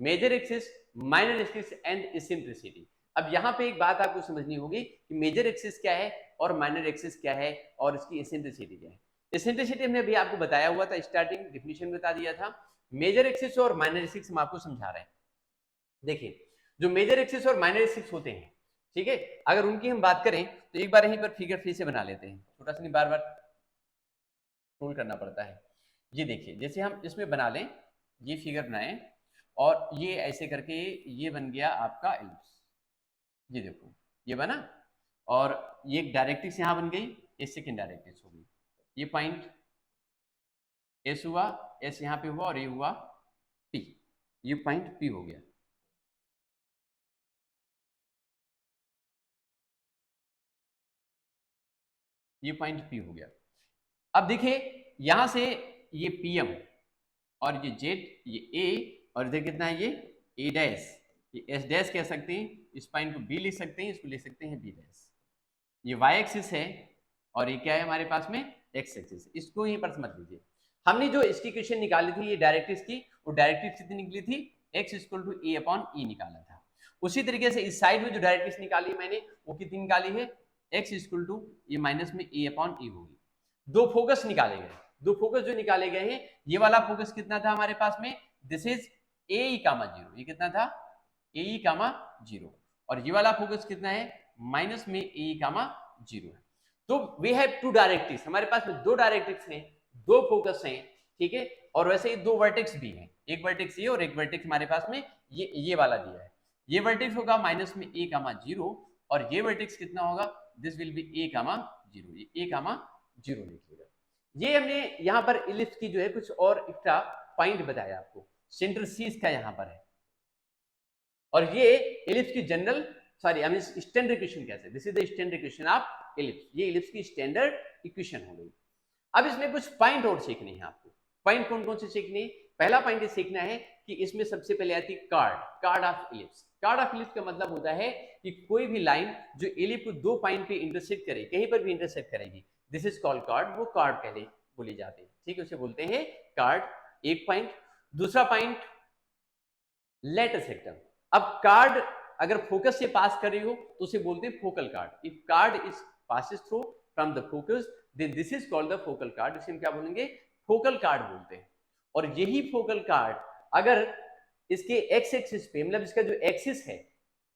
major axis, minor axis and eccentricity. अब यहाँ पे एक बात आपको समझनी होगी कि मेजर एक्सिस क्या है और माइनर एक्सिस क्या है और इसकी इसेंट्रिसिटी क्या है। इसेंट्रिसिटी हमने अभी आपको बताया हुआ था, स्टार्टिंग डिफिनीशन बता दिया था। मेजर एक्सिस और माइनर एक्सिस हम आपको समझा रहे हैं। देखिए, जो मेजर एक्सिस और माइनर एक्सिस होते हैं, ठीक है, अगर उनकी हम बात करें तो एक बार यहीं पर फिगर फिर से बना लेते हैं, छोटा सा नहीं बार बार रोल करना पड़ता है। ये देखिए, जैसे हम इसमें बना लें, ये फिगर बनाएं और ये ऐसे करके ये बन गया आपका एलिप्स, ये देखो ये बना, और ये एक डायरेक्ट्रिक्स यहां बन गई, ये सेकेंड डायरेक्ट्रिक्स हो गई, ये पॉइंट एस हुआ, एस यहां पे हुआ और ये हुआ पी, ये पॉइंट पी हो गया। ये पॉइंट पी हो गया। अब देखिए यहां से ये पीएम और ये जेड, ये ए, और इधर कितना है ये ए डैश, ये एस डैश कह सकते हैं, इस पॉइंट को बी लिख सकते हैं, इसको लिख सकते हैं बी डैश। ये वाई एक्सिस है और ये क्या है हमारे पास में एक्स एक्सिस, इसको यहीं पर समझ लीजिए। हमने जो इसकी इक्वेशन निकाली थी ये डायरेक्ट्रिक्स की, वो डायरेक्ट्रिक्स कितनी निकली थी, x equal to A upon e निकाला था। उसी तरीके से इस साइड में जो डायरेक्ट्रिक्स निकाली मैंने वो कितनी निकाली है, एक्स इक्वल टू ये माइनस में ए अपॉन ई होगी। दो फोकस निकाले गए, दो फोकस जो निकाले गए हैं, ये वाला फोकस कितना था हमारे पास में, this is A E comma zero, ये कितना था ए ई कामा जीरो, और ये वाला फोकस कितना है माइनस में ए ई कामा जीरो है। तो वी हैव टू डायरेक्ट्रिक्स, हमारे पास में दो डायरेक्ट्रिक्स हैं, दो फोकस हैं, ठीक है, और वैसे ही दो वर्टेक्स भी हैं, एक वर्टेक्स ये और एक वर्टेक्स हमारे पास में ये वाला दिया है। ये वर्टेक्स होगा माइनस में ए कामा जीरो, और ये वर्टेक्स कितना होगा, this will be A comma zero, ये ए कामा जीरो लिखिएगा। ये हमने यहाँ पर इलिप्स की जो है कुछ और एक्स्ट्रा पॉइंट बताया आपको, सेंटर सी इसका यहाँ पर है, और ये इलिप्स की general, sorry I mean standard equation कैसे, this is the standard equation of ellipse, ये इलिप्स की स्टैंडर्ड इक्वेशन हो गई। अब इसमें कुछ पॉइंट और सीखने हैं आपको। पॉइंट कौन कौन से सीखने हैं, पहला पॉइंट ये सीखना है कि इसमें सबसे पहले आती है card, card of ellipse. Card of ellipse का मतलब होता है कि कोई भी लाइन जो इलिप्स को दो पॉइंट पे इंटरसेक्ट करे, कहीं पर भी इंटरसेक्ट करेगी, दिस इज कॉल्ड कार्ड, वो कार्ड कहले बोली जाती है, ठीक है, उसे बोलते हैं कार्ड, एक पॉइंट। दूसरा पॉइंट लेटर सेक्टर। अब कार्ड अगर फोकस से पास कर रही हो तो उसे बोलते हैं focal chord. If chord is passes through from the focus then this is called the focal chord, इसे हम क्या बोलेंगे, फोकल कार्ड बोलते हैं। और यही फोकल कार्ड अगर इसके एक्स एक्सिस पे, मतलब इसका जो एक्सिस है,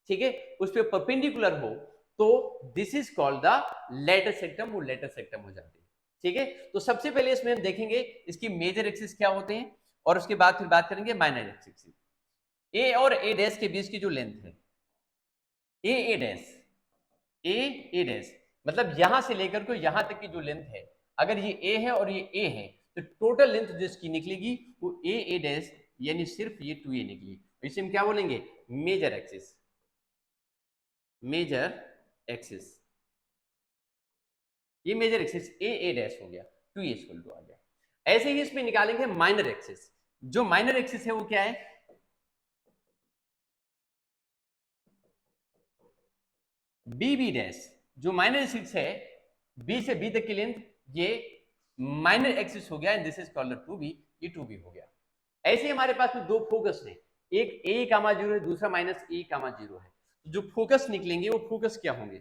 ठीक है, उस पे परपेंडिकुलर हो तो this is called the latus सेक्टम, वो लेटर सेक्टम हो जाती है, ठीक है। तो सबसे पहले इसमें हम देखेंगे इसकी मेजर एक्सिस क्या होते हैं, और उसके बाद फिर बात करेंगे माइनर एक्सिस। ए और ए डैश के बीच की जो लेंथ है, ए डैश, ए डैश, मतलब यहां से लेकर के यहां तक की जो लेंथ है, अगर ये ए है और ये ए है तो टोटल लेंथ जिसकी निकलेगी वो ए डैश, यानी सिर्फ ये 2a निकली, इसे हम क्या बोलेंगे, मेजर एक्सिस, मेजर एक्सिस, ये मेजर एक्सिस ए डैश हो गया, 2a इक्वल टू आ गया। ऐसे ही इसमें निकालेंगे माइनर एक्सिस। जो माइनर एक्सिस है वो क्या है, बी बी डैश जो माइनर 6 है, बी से बी तक की लेंथ ये माइनर एक्सिस हो गया, and this is called 2b, ये 2b हो गया। ऐसे हमारे पास में दो फोकस है, एक ए कामा 0 है, दूसरा माइनस ए कामा 0 है। जो फोकस निकलेंगे वो फोकस क्या होंगे,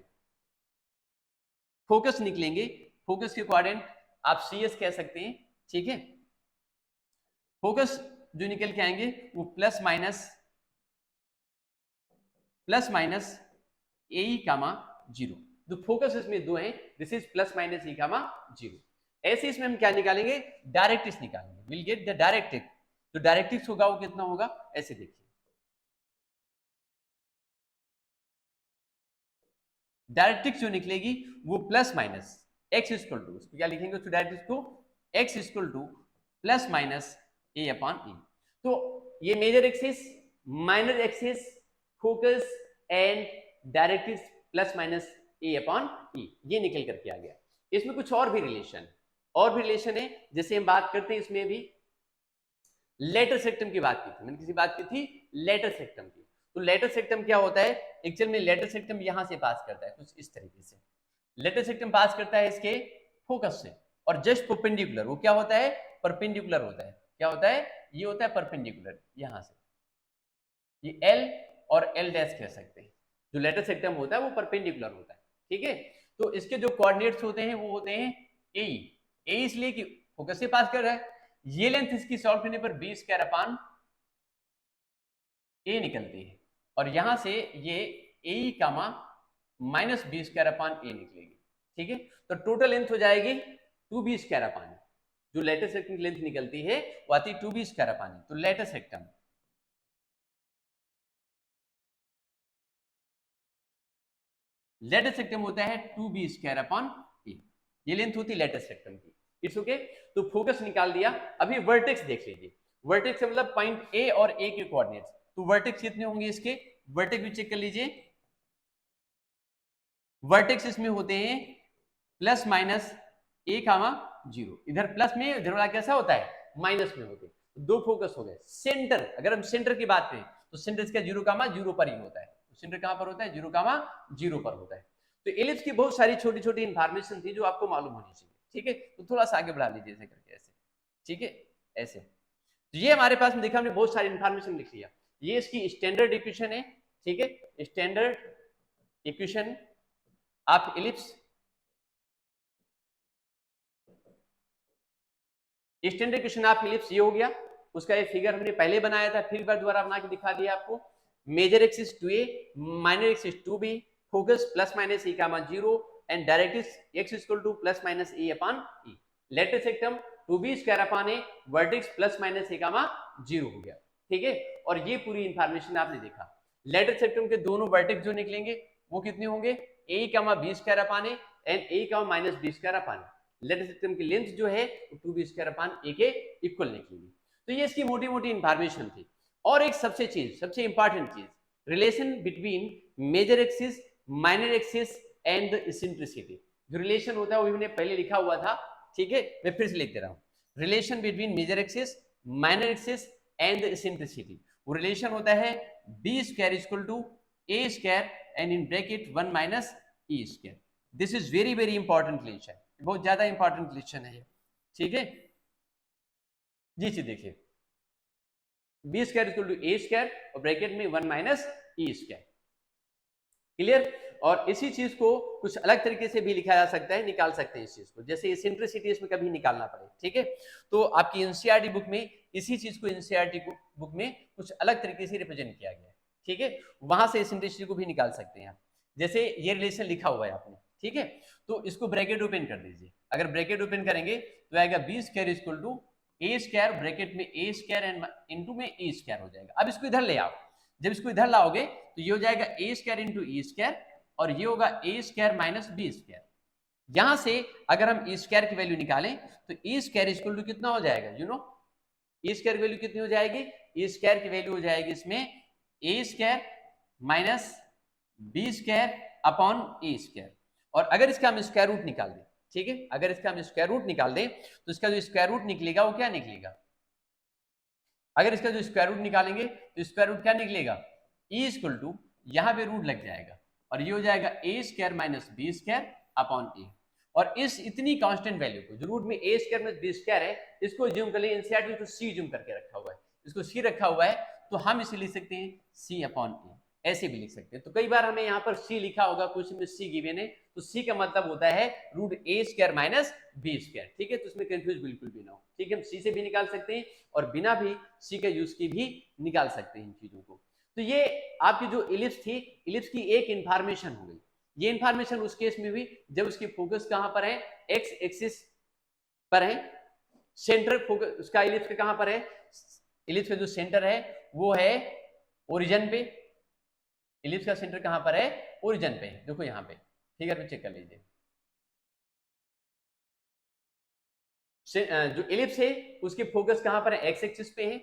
फोकस निकलेंगे, फोकस के कोऑर्डिनेट आप सी एस कह सकते हैं, ठीक है। फोकस जो निकल के आएंगे वो प्लस माइनस ए कामा 0। जो फोकस इसमें दो हैं, दिस इज प्लस माइनस ई कामा 0। ऐसे इसमें हम क्या निकालेंगे, डायरेक्ट्रिक्स निकालेंगे, विल गेट द डायरेक्ट्रिक्स। जो डायरेक्ट्रिक्स होगा वो कितना होगा, ऐसे देखिए, डायरेक्ट्रिक्स जो निकलेगी वो plus minus x equal to, उसको क्या लिखेंगे उसको डायरेक्ट्रिक्स को, x equal to plus minus A upon e. तो ये major axis, minor axis, focus and directrix plus minus A upon ई, ये निकल करके आ गया। इसमें कुछ और भी रिलेशन है, जैसे हम बात करते हैं इसमें भी लेटर सेक्टम की बात की थी, मैंने किसी बात की थी लेटर सेक्टम की। तो लेटर सेक्टम क्या होता है, एक्चुअल में लेटर सेक्टम यहां से पास करता है कुछ इस तरीके से, लेटर सेक्टम पास करता है इसके फोकस से, और जस्ट परपेंडिकुलर, वो क्या होता है, परपेंडिकुलर होता है। क्या होता है, ये होता है परपेंडिकुलर, यहां से ये एल और एल डैश कह सकते हैं। जो लेटर सेक्टम होता है वो परपेंडिकुलर होता है, ठीक है। तो इसके जो कोऑर्डिनेट्स होते हैं वो होते हैं ए, इसलिए कि फोकस से पास कर रहा है। ये लेंथ इसकी सॉल्व करने पर बी स्क्वायर अपान ए निकलती है, और यहां से ये ए comma minus B square upon a निकलेगी, ठीक है। तो टोटल लेंथ हो जाएगी 2b स्क्वायर अपान, जो लेटर सेक्टम की लेंथ निकलती है वो आती है 2b स्क्वायर अपान। तो लेटर सेक्टम होता है 2b स्क्वायर अपॉन ए, ये लेंथ होती है लेटर सेक्टम की। It's okay. तो फोकस निकाल दिया, अभी वर्टेक्स देख लीजिए। वर्टेक्स से मतलब पॉइंट ए और ए के कोऑर्डिनेट्स, तो वर्टेक्स कितने होंगे इसके, वर्टेक्स भी चेक कर लीजिए। वर्टेक्स इसमें होते हैं प्लस माइनस ए कामा 0, इधर प्लस में, इधर वाला कैसा होता है माइनस में होते हैं। दो फोकस हो गए। सेंटर, अगर हम सेंटर की बात करें तो सेंटर इसका 0 कामा 0 पर ही होता है, सेंटर कहां पर होता है, 0 कामा 0 पर होता है। तो एलिप्स की बहुत सारी छोटी छोटी इंफॉर्मेशन थी जो आपको मालूम होनी चाहिए, ठीक है। तो थोड़ा सा आगे बढ़ा लीजिए ऐसे करके, ऐसे, ठीक है, ऐसे। तो ये हमारे पास में देखा, हमने बहुत सारी इंफॉर्मेशन लिख लिया। ये इसकी स्टैंडर्ड इक्वेशन है, ठीक है, standard equation of ellipse. Standard equation of ellipse ये हो गया। उसका एक फिगर हमने पहले बनाया था, फिर एक बार दोबारा बना के दिखा दिया आपको। Major axis 2a, minor axis 2b, focus plus minus e comma 0, and directrix x equal to plus minus e upon e। Latus rectum 2b square upon a, vertex plus minus e comma 0 हो गया, ठीक है। और ये पूरी information आपने देखा। Letter सेक्टम के दोनों वर्टेक्स जो निकलेंगे वो कितने होंगे, a comma b square upon a and a comma minus b square upon a। Latus rectum की लेंथ जो है 2b स्क्वायर अपान a के इक्वल निकलेगी। तो ये इसकी मोटी मोटी इंफॉर्मेशन थी। और एक सबसे इंपॉर्टेंट चीज, relation between major axis, minor axis and eccentricity. जो रिलेशन होता है वो हमने पहले लिखा हुआ था, ठीक है, मैं फिर से लिख दे रहा हूं। Relation between major axis, minor axis and eccentricity, वो रिलेशन होता है B square equal to A square and in bracket 1 minus E square. This is very very important relation, बहुत ज्यादा इंपॉर्टेंट रिलेशन है ये, ठीक है जी। देखिए, B square equal to A square और ब्रैकेट में 1 माइनस ई स्क्वायर, क्लियर। और इसी चीज को कुछ अलग तरीके से भी लिखा जा सकता है, निकाल सकते हैं इस चीज को, जैसे इसेंट्रिसिटी इसमें कभी निकालना पड़े, ठीक है। तो आपकी एनसीईआरटी बुक में इसी चीज को, एनसीईआरटी बुक में कुछ अलग तरीके से रिप्रेजेंट किया गया है, ठीक है। वहां से इसेंट्रिसिटी को भी निकाल सकते हैं आप, जैसे ये रिलेशन लिखा हुआ है आपने, ठीक है। तो इसको ब्रैकेट ओपन कर दीजिए। अगर ब्रैकेट ओपन करेंगे तो आएगा B square equal to A square, bracket में ए स्क्वायर एंड इनटू में ए स्क्वायर हो जाएगा। अब इसको इधर ले आओ, जब इसको इधर लाओगे तो ये हो जाएगा ए स्क्वायर इंटू ई स्क्वायर, और ये होगा ए स्क्वायर माइनस बी स्क्वायर। यहां से अगर हम ई स्क्वायर की वैल्यू निकालें तो ई स्क्वायर इक्वल टू कितना हो जाएगा, यू नो, ई स्क्वायर की वैल्यू कितनी हो जाएगी, ई स्क्वायर की वैल्यू हो जाएगी इसमें a square minus B square upon A square. और अगर इसका हम स्क्वायर रूट निकाल दें, ठीक है, अगर इसका हम स्क्वायर रूट निकाल दें तो इसका जो स्क्वायर रूट निकलेगा वो क्या निकलेगा, अगर इसका जो स्क्वायर रूट निकालेंगे तो स्क्वायर रूट क्या निकलेगा, ई इक्वल टू, यहां पे रूट लग जाएगा, और ये हो जाएगा ए square minus B square upon a. और इस इतनी कांस्टेंट वैल्यू को जो रूट में ए स्क्वायर माइनस बी स्क्वायर है, इसको ज्यूम कर लें, एनसीईआरटी तो सी ज्यूम करके रखा हुआ है, इसको सी रखा हुआ है, तो हम इसे लिख सकते हैं सी अपॉन ए, ऐसे भी लिख सकते हैं। तो कई बार हमें यहाँ पर सी लिखा होगा, कुछ में सी गिवन है, तो सी का मतलब होता है रूट ए स्क्वायर माइनस बी स्क्वायर, ठीक है। तो उसमें कंफ्यूज बिल्कुल भी ना हो, ठीक है। हम सी से भी निकाल सकते हैं और बिना भी सी का यूज की भी निकाल सकते हैं इन चीजों को। तो ये आपकी जो इलिप्स थी, इलिप्स की एक इंफॉर्मेशन हो गई। ये इंफॉर्मेशन उस केस में हुई जब उसकी फोकस कहां पर है, एक्स एक्सिस पर है, सेंटर फोकस उसका इलिप्स का कहां पर है, इलिप्स का जो सेंटर है वो है ओरिजिन पे। इलिप्स का सेंटर कहां पर है, ओरिजिन पे। देखो यहां पे फिगर में चेक कर लीजिए, जो इलिप्स है उसकी फोकस कहां पर है, एक्स एक्सिस पे है,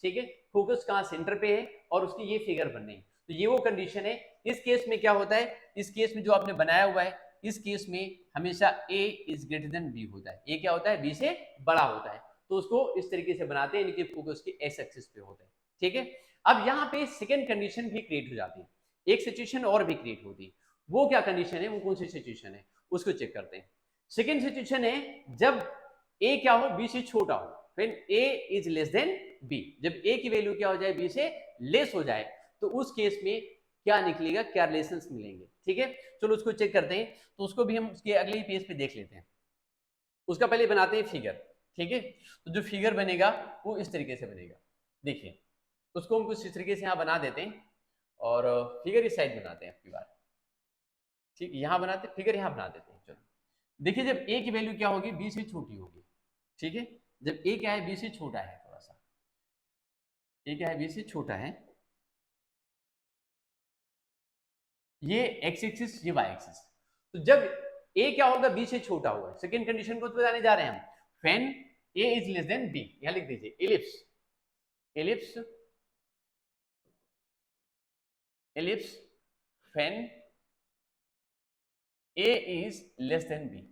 ठीक है। फोकस कहां, सेंटर पे है, और उसकी ये फिगर बननी है। तो ये वो कंडीशन है। इस केस में क्या होता है, इस केस में जो आपने बनाया हुआ है, इस केस में हमेशा a is greater than b होता है। a क्या होता है, b से बड़ा होता है, तो उसको इस तरीके से बनाते हैं, इनके फोकस की एक्स एक्सिस पे होते हैं, ठीक है। अब यहाँ पे सेकेंड कंडीशन भी क्रिएट हो जाती है, एक सिचुएशन और भी क्रिएट होती है। वो क्या कंडीशन है, वो कौन सी सिचुएशन है, उसको चेक करते हैं। सेकेंड सिचुएशन है जब a क्या हो, b से छोटा हो, when a is less than b। जब a की वैल्यू क्या हो जाए, b से लेस हो जाए, तो उस केस में क्या निकलेगा, क्या रिलेशंस मिलेंगे, ठीक है। चलो उसको चेक करते हैं। तो उसको भी हम उसके अगले पेज पे देख लेते हैं। उसका पहले बनाते हैं फिगर, ठीक है। तो जो फिगर बनेगा वो इस तरीके से बनेगा, देखिए। उसको हम कुछ इस तरीके से यहाँ बना देते हैं और फिगर इस साइड बनाते हैं आपकी बार, ठीक। यहाँ बनाते, फिगर यहाँ बना देते हैं। चलो देखिए, जब a की वैल्यू क्या होगी, b से छोटी होगी, ठीक है। जब a क्या है, b से छोटा है, थोड़ा सा a क्या है, b से छोटा है, ये x एक्सिस, ये y एक्सिस। तो जब a क्या होगा, b से छोटा होगा, सेकेंड कंडीशन को तो बताने जा रहे हैं हम, when a is less than b। यहां लिख दीजिए ellipse, ellipse, ellipse when a is less than b।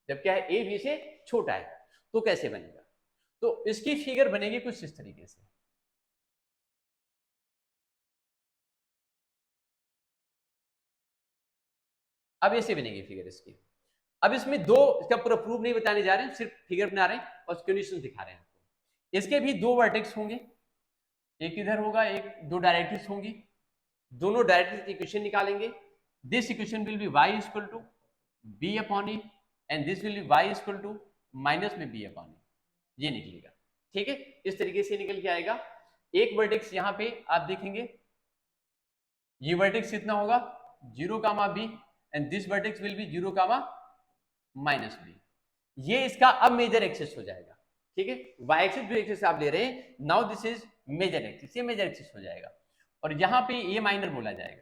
जब क्या है, a b से छोटा है, तो कैसे बनेगा, तो इसकी फिगर बनेगी कुछ इस तरीके से। अब ऐसे बनेगी फिगर इसकी। अब इसमें दो, इसका पूरा प्रूफ नहीं बताने जा रहे हैं, सिर्फ फिगर बना रहे हैं और कंडीशन दिखा रहे हैं आपको। इसके भी दो वर्टेक्स होंगे, एक इधर होगा, एक, दो डायरेक्ट्रिक्स होंगी, दोनों डायरेक्ट्रिक्स की इक्वेशन निकालेंगे। This equation will be y equal to b upon e and this will be y equal to minus में b अपॉन e, ये निकलेगा, ठीक है। इस तरीके से निकल के आएगा। एक वर्टेक्स यहाँ पे आप देखेंगे, ये वर्टेक्स कितना होगा, 0 comma b and this vertex will be 0 comma minus b। ये इसका अब मेजर एक्सिस हो जाएगा, ठीक है। y एक्सिस जो एक्सिस आप ले रहे हैं, now this is major axis, ये मेजर एक्सिस हो जाएगा। और यहाँ पे ये माइनर बोला जाएगा,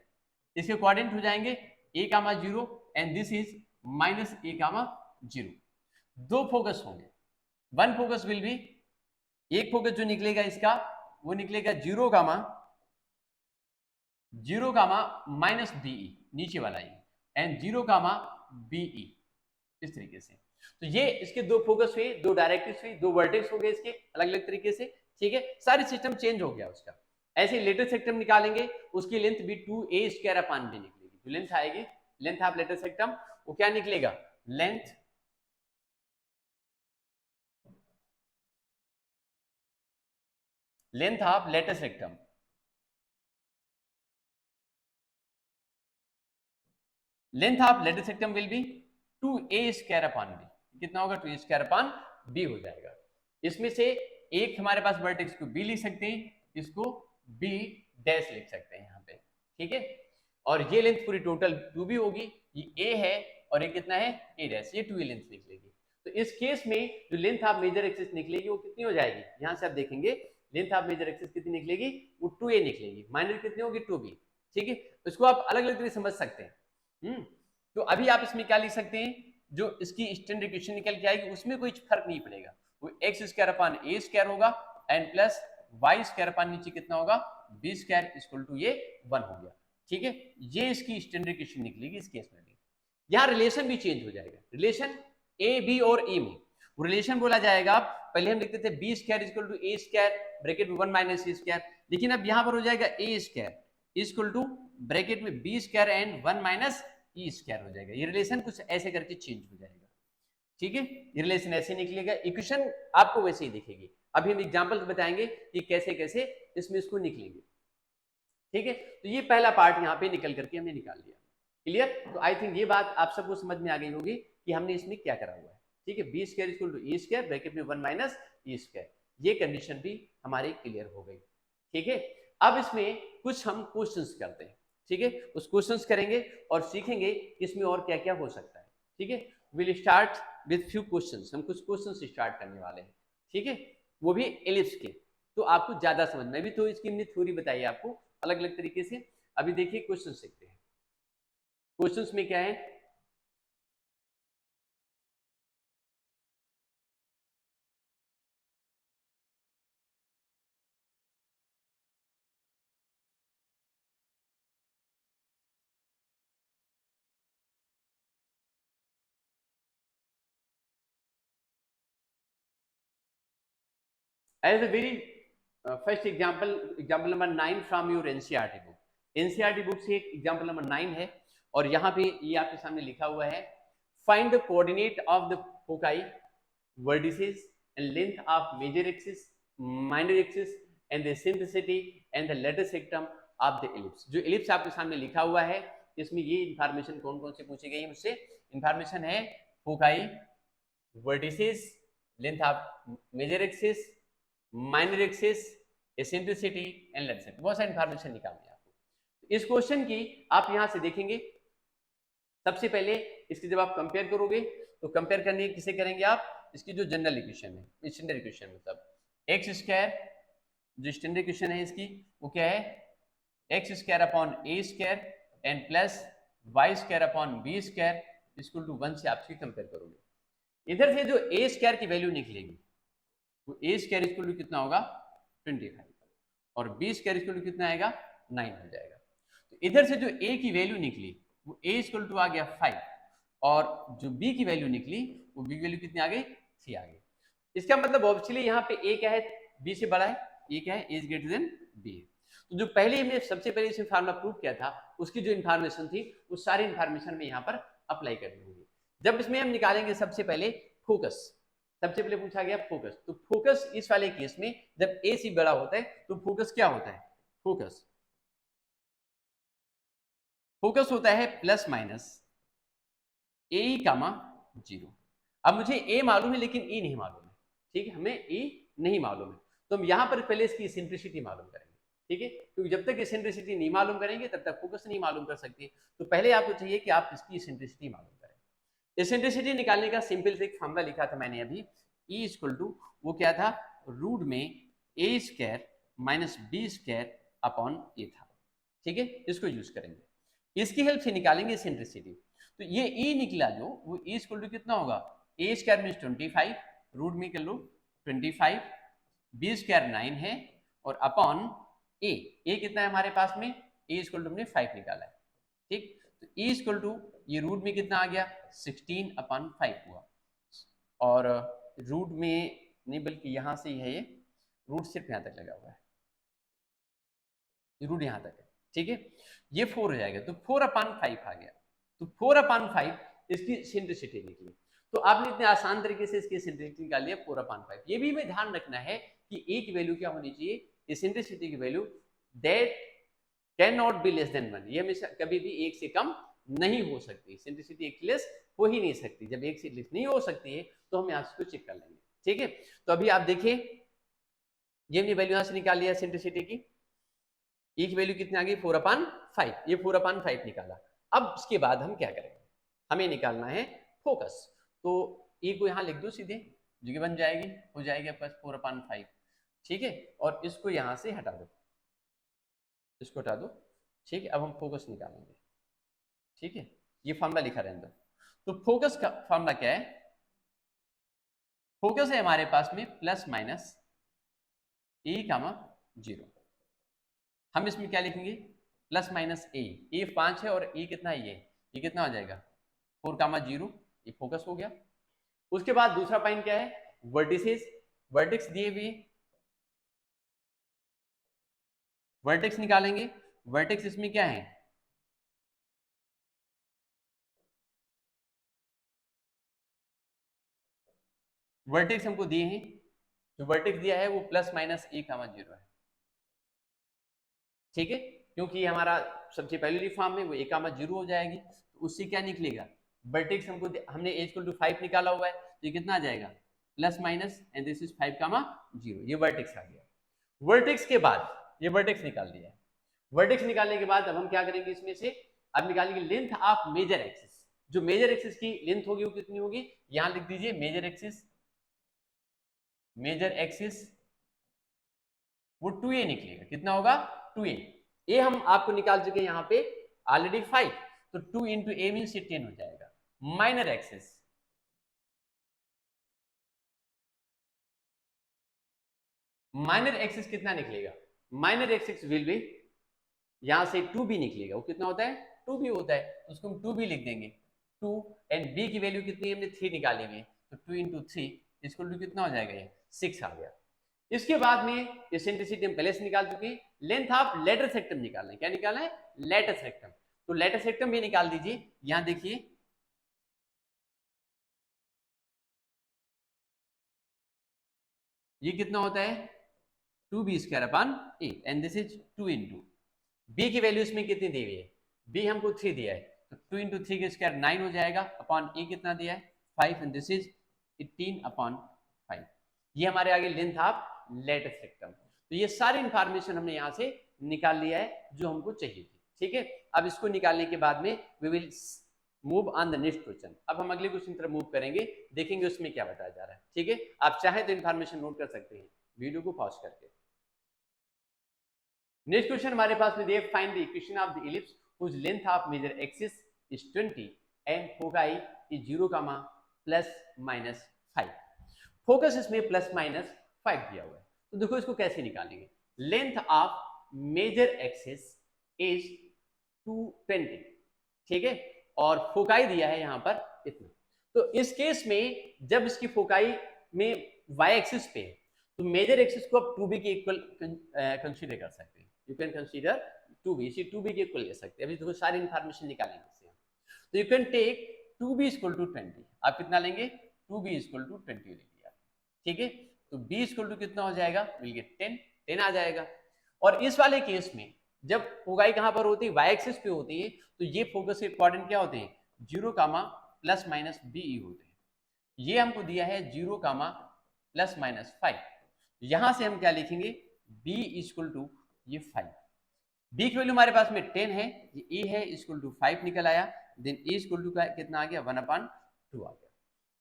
इसके कोऑर्डिनेट हो जाएंगे a comma 0 and this is minus a comma 0। दो फोकस होंगे, वन फोकस विल बी, एक फोकस जो निकलेगा इसका, वो निकलेगा 0 कामा माइनस बीई, नीचे वाला ही, एंड 0 कामा बीई, इस तरीके से। तो ये इसके दो फोकस हुए, दो डायरेक्ट्रिक्स हुई, दो वर्टेक्स हो गए इसके अलग अलग तरीके से, ठीक है। सारी सिस्टम चेंज हो गया उसका। ऐसे लेटर सेक्टम निकालेंगे, उसकी लेंथ भी 2a स्क्वायर अपॉन b निकलेगी। जो लेंथ आएगी, लेंथ ऑफ लेटर सेक्टम, वो क्या निकलेगा, length of latus सेक्टम, length of latus सेक्टम will be 2a square upon b। कितना होगा, 2a स्क्वायर अपॉन b हो जाएगा। इसमें से एक हमारे पास वर्टेक्स को b लिख सकते हैं, इसको b डैश लिख सकते हैं यहाँ पे, ठीक है। और ये लेंथ पूरी टोटल 2b होगी, ये a है और ये कितना है, a डैश, ये 2a लेंथ निकलेगी। तो इस केस में जो लेंथ ऑफ मेजर एक्सिस निकलेगी वो कितनी हो जाएगी, यहाँ से आप देखेंगे लेंथ ऑफ मेजर एक्सिस कितनी निकलेगी, वो 2a निकलेगी। माइनर कितनी होगी, 2b, ठीक है। इसको आप अलग अलग तरीके समझ सकते हैं। तो अभी आप इसमें क्या लिख सकते हैं, जो इसकी स्टैंडर्ड इक्वेशन निकल के आएगी उसमें कोई फर्क नहीं पड़ेगा, वो एक्स स्क्वायर अपॉन ए स्क्वायर होगा and plus Y square upon नीचे कितना होगा, बी स्क्वायर इक्वल टू ये 1 हो गया, ठीक है। ये इसकी स्टैंडर्ड इक्वेशन निकलेगी इस केस में भी। यहाँ रिलेशन भी चेंज हो जाएगा, रिलेशन ए बी और ए में वो रिलेशन बोला जाएगा, पहले हम लिखते थे B square equal to A square bracket में 1 माइनस ए स्क्वायर, लेकिन अब यहाँ पर हो जाएगा ए स्क्वायर इक्वल टू ब्रैकेट में B square and 1 minus E square हो जाएगा। ये रिलेशन कुछ ऐसे करके चेंज हो जाएगा, ठीक है। ये रिलेशन ऐसे निकलेगा, इक्वेशन आपको वैसे ही दिखेगी। अभी हम एग्जांपल बताएंगे कि कैसे कैसे इसमें इसको निकलेंगे, ठीक है। तो ये पहला पार्ट यहाँ पे निकल करके हमने निकाल लिया, क्लियर। तो आई थिंक ये बात आप सबको समझ में आ गई होगी कि हमने इसमें क्या करा हुआ है, ठीक है। B square equal to E square bracket में 1 माइनस ई स्क्वायर, ये कंडीशन भी हमारी क्लियर हो गई, ठीक है। अब इसमें कुछ हम क्वेश्चंस करते हैं, ठीक है। उस क्वेश्चंस करेंगे और सीखेंगे कि इसमें और क्या क्या हो सकता है, ठीक है। Will start with few questions, हम कुछ क्वेश्चंस स्टार्ट करने वाले हैं, ठीक है, वो भी एलिप्स के। तो आपको ज्यादा समझ में, अभी तो इसकी हमने थ्योरी बताई आपको अलग अलग तरीके से। अभी देखिए क्वेश्चन सीखते हैं। क्वेश्चंस में क्या है, as a very first example number 9 from your NCERT book. NCERT book से एग्जाम्पल नंबर 9 है और यहाँ पे ये आपके सामने लिखा हुआ है, find the coordinate of the foci vertices and length of major axis minor axis and the eccentricity and the latus rectum of the ellipse. जो एलिप्स आपके सामने लिखा हुआ है इसमें ये इंफॉर्मेशन कौन कौन से पूछी गई है मुझसे, इंफॉर्मेशन है foci vertices, length of major axis, minor axis, eccentricity and latus rectum, बहुत सारी इंफॉर्मेशन निकालनी है आपको। इस क्वेश्चन की आप यहां से देखेंगे, सबसे पहले इसकी जब आप कंपेयर करोगे तो कंपेयर करने किसे करेंगे आप, इसकी जो जनरल इक्वेशन है, स्टैंडर्ड इक्वेशन मतलब एक्स स्क्वायर, जो स्टैंडर्ड इक्वेशन है इसकी वो क्या है, x square upon A square and plus Y square upon b square equal to 1 से आप इसकी कंपेयर करोगे। इधर से जो ए स्क्वायर की वैल्यू निकलेगी वो ए स्क्वायर इक्वल टू कितना होगा 25 और बी स्क्वायर इक्वल टू कितना आएगा 9 हो जाएगा। तो इधर से जो ए की वैल्यू निकली वो ए इक्वल टू आ गया 5 और जो बी की वैल्यू निकली वो बी की वैल्यू कितनी आ गई 3 आ गई। इसका मतलब ऑब्वियसली यहाँ पे ए क्या है, बी से बड़ा है, ए क्या है, ए इज ग्रेटर देन बी है। तो जो पहले हमने सबसे पहले इसमें फार्मूला प्रूव किया था उसकी जो इन्फॉर्मेशन थी वो सारी इन्फॉर्मेशन में यहाँ पर अप्लाई करनी होगी। जब इसमें हम निकालेंगे सबसे पहले फोकस, सबसे पहले पूछा गया फोकस, तो फोकस इस वाले केस में जब ए से बड़ा होता है तो फोकस क्या होता है, फोकस होता है प्लस माइनस ए कामा 0। अब मुझे ए मालूम है लेकिन ई नहीं मालूम है, ठीक है, हमें ई नहीं मालूम है तो हम यहां पर पहले इसकी एसेंट्रिसिटी मालूम करेंगे, ठीक है, क्योंकि जब तक एसेंट्रिसिटी नहीं मालूम करेंगे तब तक फोकस नहीं मालूम कर सकते। तो पहले आपको चाहिए कि आप इसकी एसेंट्रिसिटी मालूम करें। एसेंट्रिसिटी निकालने का सिंपल से एक फॉर्मूला लिखा था मैंने अभी, ई इक्वल टू वो क्या था, रूट में ए square minus B square upon a था, ठीक है, इसको यूज करेंगे, इसकी हेल्प से निकालेंगे एसेंट्रिसिटी। तो ये ई निकला जो वो ई इक्वल टू कितना होगा, ए स्क्वायर मीन्स 25, रूट में कर लो 25, बी स्क्वायर 9 है और अपॉन ए कितना है हमारे पास में, ए इक्वल टू हमने 5 निकाला है, ठीक। तो ई इक्वल टू ये रूट में कितना आ गया 16 अपॉन 5 हुआ और रूट में नहीं बल्कि यहां से ही है, ये रूट सिर्फ यहां तक लगा हुआ है, रूट यहां तक है, ठीक है, ये 4 हो जाएगा तो 4 अपॉन 5 आ गया। तो 4 अपॉन 5 इसकी एसेंट्रिसिटी निकली। तो आपने इतने आसान तरीके से इसकी एसेंट्रिसिटी निकाल लिया 4 अपॉन 5। ये भी हमें ध्यान रखना है कि ए की वैल्यू क्या होनी चाहिए, एसेंट्रिसिटी की value that can not be less than 1, ये हमेशा कभी भी 1 से कम नहीं हो सकती, एसेंट्रिसिटी 1 से लेस हो ही नहीं सकती। जब 1 से लेस नहीं हो सकती है तो हम यहाँ से चेक कर लेंगे, ठीक है। तो अभी आप देखिए ये हमने वैल्यू यहाँ से निकाल लिया एसेंट्रिसिटी की, ई की वैल्यू कितनी आ गई 4 अपॉन 5, ये 4 अपॉन 5 निकाला। अब इसके बाद हम क्या करेंगे, हमें निकालना है फोकस। तो ई को यहाँ लिख दो सीधे, जो कि बन जाएगी, हो जाएगी आपके पास 4 अपॉन 5, ठीक है, और इसको यहाँ से हटा दो, इसको हटा दो, ठीक है। अब हम फोकस निकालेंगे, ठीक है, ये फॉर्मूला लिखा रहने दो। तो फोकस का फॉर्मूला क्या है, फोकस है हमारे पास में प्लस माइनस ए कामा 0। हम इसमें क्या लिखेंगे, प्लस माइनस ए 5 है और ए कितना है, ये कितना हो जाएगा 4 कामा 0, ये फोकस हो गया। उसके बाद दूसरा पॉइंट क्या है, वर्टिसेस, वर्टेक्स दिए हुए, वर्टेक्स निकालेंगे, वर्टेक्स इसमें क्या है वर्टेक्स हमको दिए हैं, जो वर्टेक्स दिया है वो प्लस माइनस ए कामा 0 है, ठीक है, क्योंकि ये हमारा सबसे पहली फॉर्म में वो ए कामा 0 हो जाएगी, तो उससे क्या निकलेगा, वर्टेक्स हमको हमने ए इक्वल टू 5 निकाला हुआ है, तो ये कितना आ जाएगा plus minus and this is 5 कामा 0, ये वर्टेक्स आ गया। वर्टेक्स के बाद ये वर्टेक्स निकाल दिया है, वर्टेक्स निकालने के बाद अब हम क्या करेंगे, इसमें से अब निकालेंगे लेंथ ऑफ मेजर एक्सिस। जो मेजर एक्सिस की लेंथ होगी वो कितनी होगी, यहां लिख दीजिए मेजर एक्सिस, मेजर एक्सिस वो 2a निकलेगा, कितना होगा 2a। ए हम आपको निकाल चुके हैं यहाँ पे ऑलरेडी 5, तो 2 इंटू ए मीन्स 10 हो जाएगा। माइनर एक्सिस, माइनर एक्सिस कितना निकलेगा, माइनर एक्सिस विल बी, यहां से 2b निकलेगा, वो कितना होता है 2b होता है, तो उसको हम 2b लिख देंगे 2, एंड b की वैल्यू कितनी है, हमने 3 निकाली हुई है, तो 2 इंटू 3 इसको कितना हो जाएगा, ये 6 आ गया। इसके बाद में एसेंट्रिसिटी हम पहले से निकाल चुके हैं, लेंथ ऑफ लेटर सेक्टम निकालना है, क्या निकालना है लेटर सेक्टम, तो लेटर सेक्टम भी निकाल दीजिए। यहां देखिए ये कितना होता है 2b² upon a and this is 2 into b की वैल्यू इसमें कितनी दी हुई है, बी हमको 3 दिया है, तो 2 इंटू 3 के स्क्वायर 9 हो जाएगा, अपॉन ए कितना दिया है 5 एंड दिस इज 18 अपॉन 5। ये हमारे आगे लेंथ ऑफ लेटर सेक्टम। तो ये सारी इंफॉर्मेशन हमने यहाँ से निकाल लिया है जो हमको चाहिए थी, ठीक है। अब इसको निकालने के बाद में we will move on the next question. अब हम अगले क्वेश्चन तरफ मूव करेंगे, देखेंगे उसमें क्या बताया जा रहा है, ठीक है। आप चाहे तो इंफॉर्मेशन नोट कर सकते हैं वीडियो को पॉज करके। नेक्स्ट क्वेश्चन हमारे पास में दिए, find the equation of the ellipse whose length of major axis is 20 and foci is 0, plus minus 5। Focus इसमें प्लस माइनस 5 दिया हुआ है, तो देखो इसको कैसे निकालेंगे। Length of major axis is 220, ठीक है, और फोकाई दिया है यहां पर इतना। तो इस केस में जब इसकी फोकाई में वाई एक्सिस पे है, तो मेजर एक्सिस को आप 2b के इक्वल कंसीडर कर सकते हैं, यू कैन कंसीडर 2b, इसी 2b के इक्वल ले सकते हैं। अभी देखो सारी इंफॉर्मेशन निकालेंगे इससे हम, तो you can take 2b equal to 20, आप कितना लेंगे 2b इक्वल टू 20 ले लिया, ठीक है, तो b इक्वल टू कितना हो जाएगा, विल गेट 10 आ जाएगा। और इस वाले केस में जब फोकाई कहां पर होती है, वाई एक्सिस पे होती है, तो ये फोकस के अकॉर्डिंग क्या होते हैं 0, प्लस माइनस बी होते हैं। ये हमको दिया है 0, प्लस माइनस 5, यहां से हम क्या लिखेंगे b इक्वल टू ये 5, b की वैल्यू हमारे पास में 10 है, ये e है इक्वल टू 5 निकल आया, देन e इक्वल टू कितना आ गया 1/2 आ गया,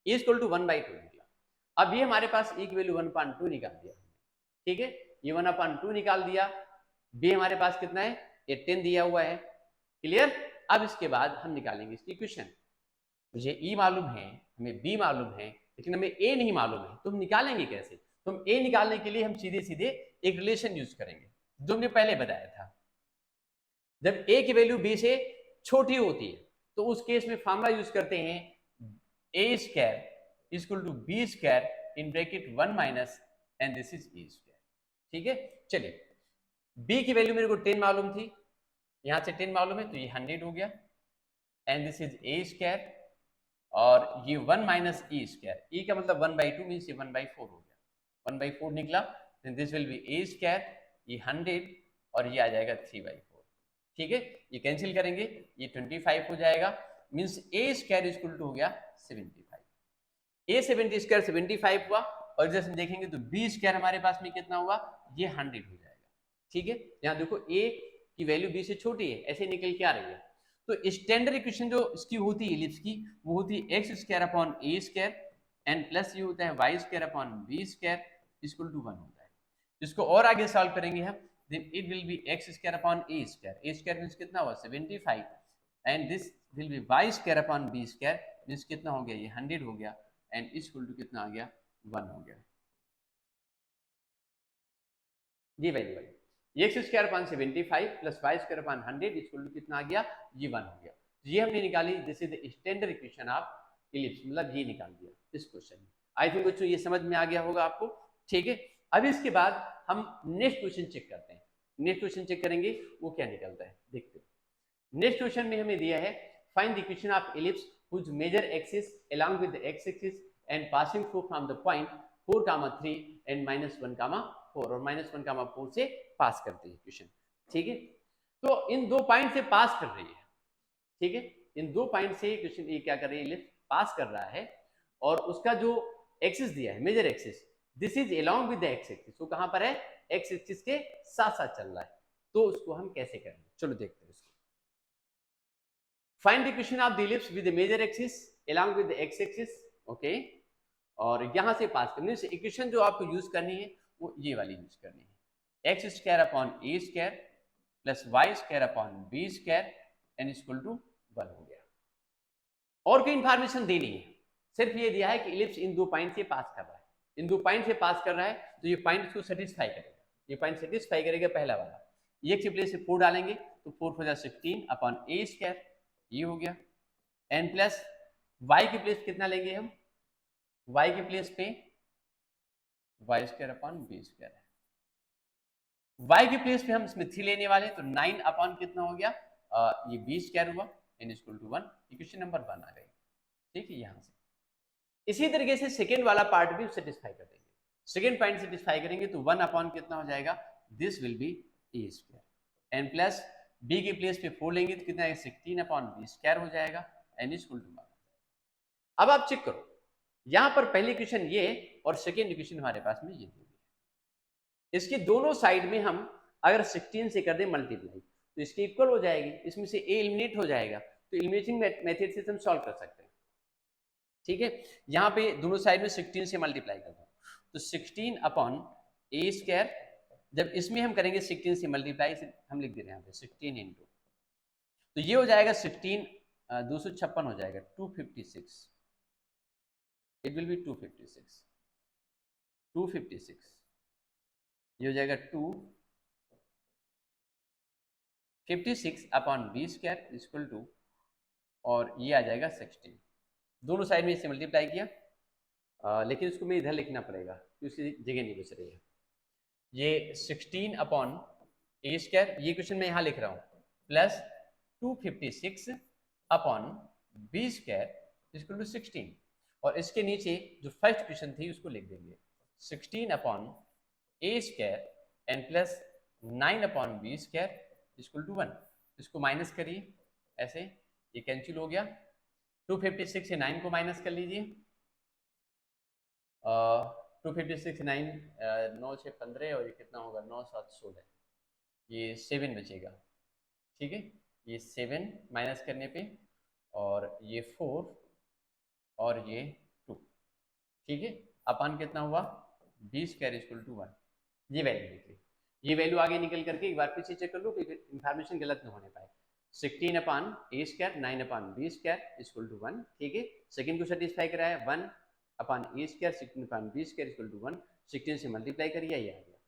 e इक्वल टू 1/2 निकला। अब ये हमारे पास e की वैल्यू 1/2 निकाल दिया, ठीक है, ये 1/2 निकाल दिया। b हमारे पास कितना है, ये 10 दिया हुआ है, क्लियर। अब इसके बाद हम निकालेंगे इसकी इक्वेशन। मुझे e मालूम है, हमें b मालूम है, लेकिन हमें a नहीं मालूम है, तो हम निकालेंगे कैसे। तो हम a निकालने के लिए हम सीधे सीधे एक रिलेशन यूज करेंगे जो हमने पहले बताया था। जब a की वैल्यू b से छोटी होती है तो उस केस में फॉर्मूला यूज करते हैं a² equal to b² in bracket 1 minus and this is a², ठीक है। चलिए b की वैल्यू मेरे को 10 मालूम थी, यहां से 10 मालूम है, तो ये 100 हो गया, एंड दिस इज a², और ये 1 माइनस e², e का मतलब 1/2 मीन्स ये 1/4 हो गया, 1/4 निकला, then this will B a², ये 100 और ये आ जाएगा 3/4, ठीक है। ये कैंसिल करेंगे, ये 25 हो जाएगा, मीन्स a² इक्वल टू हो गया 75, a² 75 हुआ, और जैसे हम देखेंगे तो b² हमारे पास में कितना हुआ, ये 100 हो जाएगा, ठीक है। यहाँ देखो a की वैल्यू b से छोटी है, ऐसे निकल के आ रही है, तो स्टैंडर्ड इक्वेशन जो इसकी होती है इलिप्स की, वो होती है x² upon a² and plus ये होता है y² upon b² equal to 1 होता है। इसको और आगे सॉल्व करेंगे हम, then it will be x² upon a² means कितना हुआ 75, and this will B y² upon b² means कितना हो गया, ये 100 हो गया, एंड इक्वल टू कितना आ गया 1 हो गया। ये वैल्यू आई, ये x² upon 75 plus y² upon 100 equal to कितना आ गया, ये 1 हो गया। ये हमने निकाली, this is the standard equation of ellipse, मतलब ये निकाल दिया इस क्वेश्चन में। आई थिंक बच्चों ये समझ में आ गया होगा आपको, ठीक है। अब इसके बाद हम नेक्स्ट क्वेश्चन चेक करते हैं, नेक्स्ट क्वेश्चन चेक करेंगे वो क्या निकलता है, देखते हैं। नेक्स्ट क्वेश्चन में हमें दिया है find the equation of ellipse whose major axis along with the x axis and passing through from the point 4,3 and -1,4 और -1,4 से पास करते हैं इक्वेशन। ठीक है, तो इन दो पॉइंट से पास कर रही है। ठीक है, इन दो पॉइंट से क्वेश्चन ये क्या कर रही है, इलिप्स पास कर रहा है और उसका जो एक्सिस दिया है major axis, this is along with the x axis, वो कहां पर है, एक्स एक्सिस के साथ साथ चल रहा है। तो उसको हम कैसे करेंगे, चलो देखते हैं इसको। Find the equation of the ellipse with the major axis along with the x axis. Okay, और यहां से पास करने से इक्वेशन जो आपको यूज करनी है वो ये वाली यूज करनी है, x square upon A square plus Y square upon b square and equal to 1 हो गया। और कोई इंफॉर्मेशन देनी है, सिर्फ ये दिया है कि इलिप्स इन दो पॉइंट से पास कर रहा है, इन दो पॉइंट से पास कर रहा है, तो ये पॉइंट इसको सेटिस्फाई करेगा, ये पॉइंट सेटिस्फाई करेगा पहला वाला। ये की प्लेस से 4 डालेंगे तो 4 हो जाए 16 अपॉन ए स्क्वायर, ये हो गया, एन प्लस वाई की प्लेस कितना लेंगे हम, वाई के प्लेस पे y square upon b square है, वाई के प्लेस पे हम इसमें 3 लेने वाले, तो 9 अपॉन कितना हो गया, ये बी स्क्वायर हुआ, and equal to 1, equation number 1 आ गई। ठीक है, यहां से इसी तरीके से सेकेंड वाला पार्ट भी सेटिस्फाई कर देंगे, सेकेंड पॉइंट सेटिस्फाई करेंगे तो 1 अपॉन कितना हो जाएगा, this will be a square, and plus b के प्लेस पे 4 लेंगे तो कितना है, 16 अपॉन बी स्क्वायर हो जाएगा, एन इक्वल टू 1। अब आप चेक करो, यहां पर पहली इक्वेशन ये और सेकेंड इक्वेशन हमारे पास में ये दी हुई है, इसकी दोनों साइड में हम अगर 16 से कर दें मल्टीप्लाई तो इसकी इक्वल हो जाएगी, इसमें से ए एलिमिनेट हो जाएगा, तो एलिमिनेटिंग मेथड से हम सॉल्व कर सकते हैं। ठीक है, यहाँ पे दोनों साइड में 16 से मल्टीप्लाई कर दो तो 16 अपॉन ए स्क्वायर, जब इसमें हम करेंगे 16 से मल्टीप्लाई, हम लिख दे रहे हैं यहाँ पे 16 इंटू, तो ये हो जाएगा 16 256 हो जाएगा 256, इट विल बी 256, 256, ये हो जाएगा 256 upon b square equal to, और ये आ जाएगा 16, दोनों साइड में इसे मल्टीप्लाई किया, लेकिन इसको मैं इधर लिखना पड़ेगा क्योंकि जगह नहीं बच रही है, ये 16 अपॉन ए स्क्वायर, ये क्वेश्चन मैं यहाँ लिख रहा हूँ, plus 256 upon b square equal to 16, और इसके नीचे जो फर्स्ट क्वेश्चन थी उसको लिख देंगे 16 upon A square and plus 9 upon b square equal to 1, इसको माइनस करिए ऐसे, ये कैंसिल हो गया, 256 से 9 को माइनस कर लीजिए, 256 से 9 9 6 15 और ये कितना होगा 9 7 16, ये 7 बचेगा। ठीक है, ये 7 माइनस करने पे, और ये 4 और ये 2, ठीक है, अपान कितना हुआ बी स्क्वायर इक्वल टू 1, ये वैल्यू देखिए, ये वैल्यू आगे निकल करके एक बार फिर से चेक कर लो कि इंफॉर्मेशन गलत न होने पाए, 16 upon a square 9 upon b square equal to 1, ठीक है, सेकंड को सेटिस्फाई कराया 1 upon a square 16 upon b square equal to 1, 16 से मल्टीप्लाई करिए ये आ गया।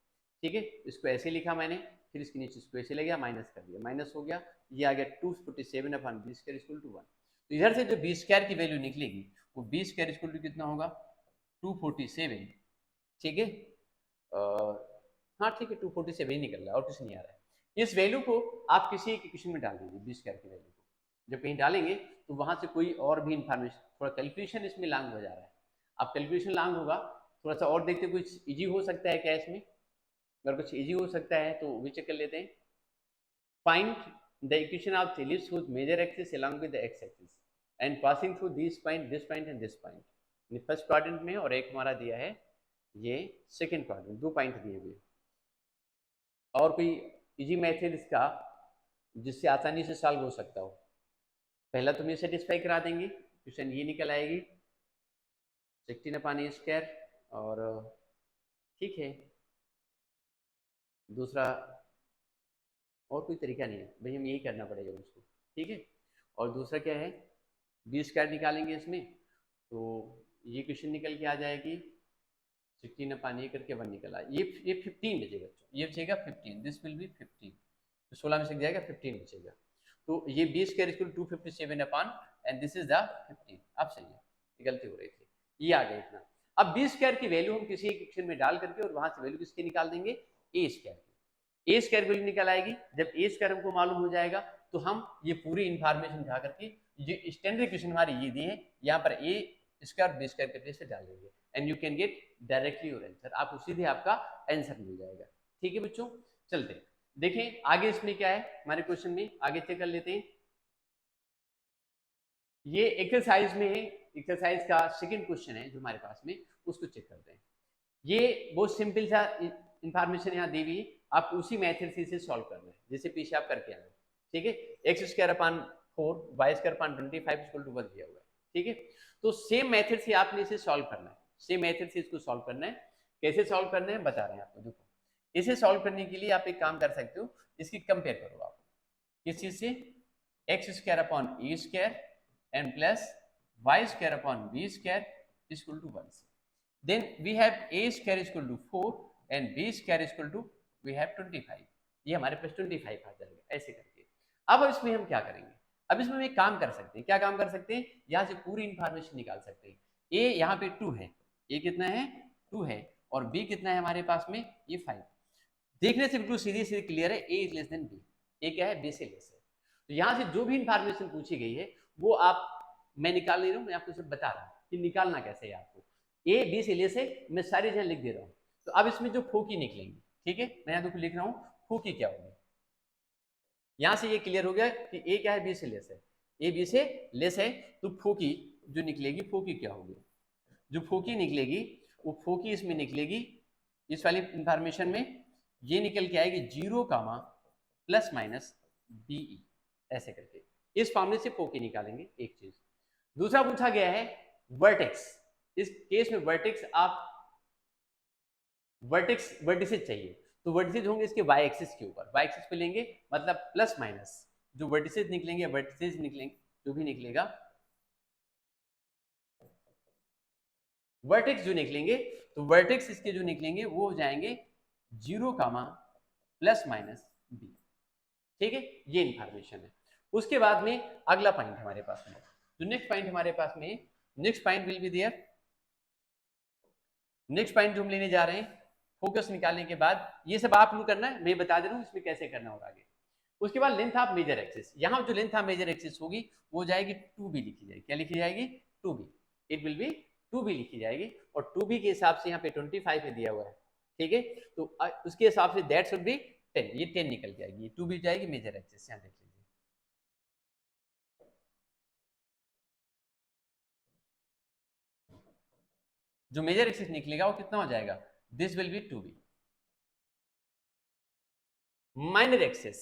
ठीक है, इसको ऐसे लिखा मैंने, फिर इसके नीचे इसको ऐसे ले गया, माइनस कर दिया, माइनस हो गया, ये आ गया 247 अपान बी स्क्वायर इक्वल टू 1। तो इधर से जो बी स्क्वायर की वैल्यू निकलेगी वो बी स्क्वायर इक्वल टू कितना होगा 247, ठीक है, हाँ ठीक है 247 ही निकल रहा है और कुछ नहीं आ रहा है। इस वैल्यू को आप किसी एक इक्वेशन में डाल दीजिए, बी स्क्वायर की वैल्यू को जब कहीं डालेंगे तो वहां से कोई और भी इंफॉर्मेशन, थोड़ा कैलकुलेशन इसमें लॉन्ग हो जा रहा है, अब कैलकुलेशन लॉन्ग होगा, थोड़ा सा और देखते कुछ इजी हो सकता है क्या इसमें, अगर कुछ इजी हो सकता है तो भी चेक कर लेते हैं। Find the equation of ellipse whose major axis along with the x axis and passing through this point and this point, first quadrant में, और एक हमारा दिया है ये सेकंड क्वाड्रेंट, 2 पॉइंट दिए हुए। और कोई इजी मेथड इसका जिससे आसानी से सॉल्व हो सकता हो, पहला तो मैं सेटिस्फाई करा देंगे, क्वेश्चन ये निकल आएगी 16 अपान ए स्क्वायर, और ठीक है दूसरा और कोई तरीका नहीं है भाई, हम यही करना पड़ेगा उसको, ठीक है, और दूसरा क्या है बी स्क्वायर निकालेंगे इसमें, तो ये क्वेश्चन निकल के आ जाएगी 16 अपान ए करके 1 निकला, ये 15 बचेगा, ये बचेगा 15, दिस विल बी 15, तो 16 में से जाएगा 15 बचेगा, तो ये b square equal 257 upon and this is the 15। अब सही है, ये गलती हो रही थी, ये आ गया इतना। अब बी स्क्वायर की वैल्यू हम किसी एक इक्वेशन में डाल करके और वहां से वैल्यू किसकी निकाल देंगे, ए स्क्वायर की, ए स्क्वायर वैल्यू निकल आएगी, जब ए स्क्वायर हमको मालूम हो जाएगा तो हम ये पूरी इंफॉर्मेशन उठा करके, ये स्टैंडर्ड इक्वेशन हमारी ये दी है, यहाँ पर ए स्क्वायर बी स्क्वायर के प्लेस पे डाल देंगे and you can get directly your answer, आपको सीधे आपका आंसर मिल जाएगा। ठीक है बच्चों, चलते हैं देखें आगे इसमें क्या है हमारे क्वेश्चन में, आगे चेक कर लेते हैं। ये एक्सरसाइज में है, एक्सरसाइज का सेकंड क्वेश्चन है जो हमारे पास में, उसको चेक करते हैं। ये बहुत सिंपल सा इंफॉर्मेशन यहाँ दी हुई है, आपको उसी मेथड से इसे सॉल्व करना है जैसे पीछे आप करके आए। ठीक है, x square upon 4 y square upon 25 equal to 1 दिया हुआ है। ठीक है, तो सेम मेथड से आपने इसे सॉल्व करना है, सेम मेथड से इसको सॉल्व करना है। कैसे सॉल्व करना है बता रहे हैं आपको। देखो इसे सॉल्व करने के लिए आप एक काम कर सकते हो, इसकी कंपेयर करो आप किस चीज से, x square upon A square and plus Y square upon b square equal to 1 से। Then we have a square equal to 4 and b square equal to we have 25, ये हमारे पास 25 आ जाएगा ऐसे करके। अब इसमें हम क्या करेंगे, अब इसमें हम एक काम कर सकते हैं, क्या काम कर सकते हैं, यहाँ से पूरी इंफॉर्मेशन निकाल सकते हैं। ए यहाँ पे 2 है, ए कितना है 2 है, और बी कितना है हमारे पास में ये 5। देखने से बिल्कुल सीधे सीधे क्लियर है, ए इज लेस देन बी, ए क्या है बी से लेस है। तो यहाँ से जो भी इंफॉर्मेशन पूछी गई है वो आप, मैं निकाल नहीं रहा हूँ, मैं आपको सिर्फ बता रहा हूँ कि निकालना कैसे है आपको। ए बी से लेस है, मैं सारी चीजें लिख दे रहा हूँ। तो अब इसमें जो फोकी निकलेंगी, ठीक है, मैं यहाँ लिख रहा हूँ फोकी क्या होगी। यहां से ये क्लियर हो गया कि ए क्या है बी से लेस है, ए बी से लेस है, तो फोकी जो निकलेगी फोकी क्या होगी, जो फोकी निकलेगी वो फोकी इसमें निकलेगी, इस वाली इंफॉर्मेशन में ये निकल के आएगी 0 प्लस माइनस बीई ऐसे करके, इस फॉर्मूले से फोकी निकालेंगे एक चीज। दूसरा पूछा गया है वर्टेक्स, इस केस में वर्टेक्स आप वर्टिसेस चाहिए, तो वर्टिसेस होंगे इसके वाई एक्सिस के ऊपर, वाई एक्सिस पे लेंगे मतलब प्लस माइनस जो वर्टिसेस निकलेंगे, वर्टिसेस निकलेंगे जो भी निकलेगा, वर्टेक्स जो निकलेंगे, तो वर्टेक्स इसके जो निकलेंगे वो हो जाएंगे 0 प्लस माइनस बी। ठीक है, ये इंफॉर्मेशन है। उसके बाद में अगला पॉइंट हमारे पास में, जो नेक्स्ट पॉइंट हमारे पास में, next point will be there, next point जो हम लेने जा रहे हैं फोकस निकालने के बाद, ये सब आप लोग करना है, मैं बता दे रहा हूँ इसमें कैसे करना होगा आगे। उसके बाद लेंथ ऑफ मेजर एक्सिस, यहाँ जो लेंथ ऑफ मेजर एक्सिस होगी वो जाएगी 2b लिखी जाएगी, क्या लिखी जाएगी 2b, it will B 2b लिखी जाएगी, और 2b के हिसाब से यहाँ पे 25 पे दिया हुआ है। ठीक है, तो उसके हिसाब से दैट शुड बी 10, ये 10 निकल के आएगी, 2b जाएगी मेजर एक्सिस, यहाँ देख लीजिए। जो मेजर एक्सिस निकलेगा वो कितना हो जाएगा, this will B 2b। Minor axis,